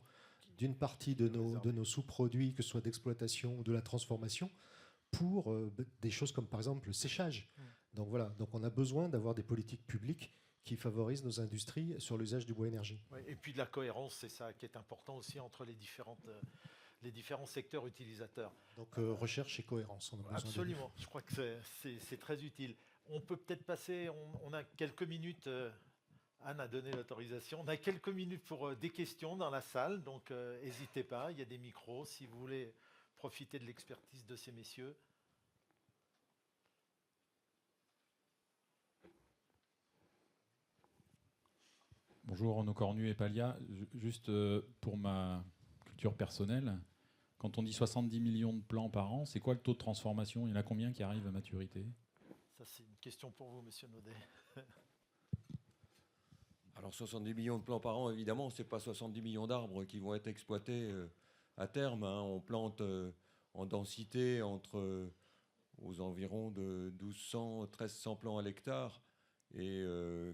d'une partie de nos sous-produits, que ce soit d'exploitation ou de la transformation, pour des choses comme par exemple le séchage. Donc voilà, donc on a besoin d'avoir des politiques publiques qui favorisent nos industries sur l'usage du bois énergie. Et puis de la cohérence, c'est ça qui est important aussi entre les différents secteurs utilisateurs. Donc recherche et cohérence, on a besoin. Absolument, je crois que c'est très utile. On peut peut-être passer, on a quelques minutes, Anne a donné l'autorisation, on a quelques minutes pour des questions dans la salle, donc n'hésitez pas, il y a des micros si vous voulez profiter de l'expertise de ces messieurs. Bonjour, Renaud Cornu et Palia. Juste pour ma culture personnelle, quand on dit 70 millions de plants par an, c'est quoi le taux de transformation? Il y en a combien qui arrivent à maturité? Ça, c'est une question pour vous, monsieur Naudet. Alors 70 millions de plants par an, évidemment, ce n'est pas 70 millions d'arbres qui vont être exploités à terme. On plante en densité aux environs de 1200, 1300 plants à l'hectare. Et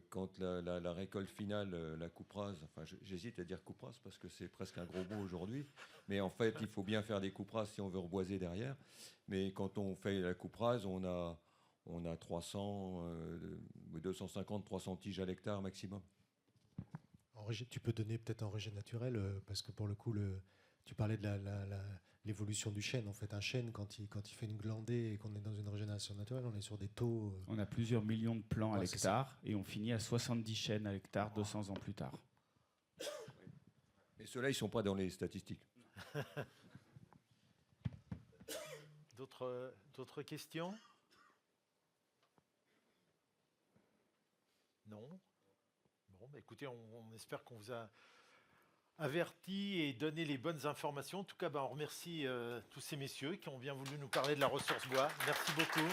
quand la récolte finale, la coupe rase, enfin j'hésite à dire coupe rase parce que c'est presque un gros mot aujourd'hui, mais en fait il faut bien faire des coupes rases si on veut reboiser derrière. Mais quand on fait la coupe rase, on a 250, 300 tiges à l'hectare maximum. Tu peux donner peut-être en rejet naturel, parce que pour le coup, tu parlais de l'évolution du chêne. En fait, un chêne, quand il fait une glandée et qu'on est dans une régénération naturelle, on est sur des taux... On a plusieurs millions de plants à Ouais, l'hectare et on finit à 70 chênes à l'hectare 200 ans plus tard. Et ceux-là, ils ne sont pas dans les statistiques. D'autres questions? Non? Bon, bah écoutez, on espère qu'on vous a averti et donné les bonnes informations. En tout cas, on remercie tous ces messieurs qui ont bien voulu nous parler de la ressource bois. Merci beaucoup.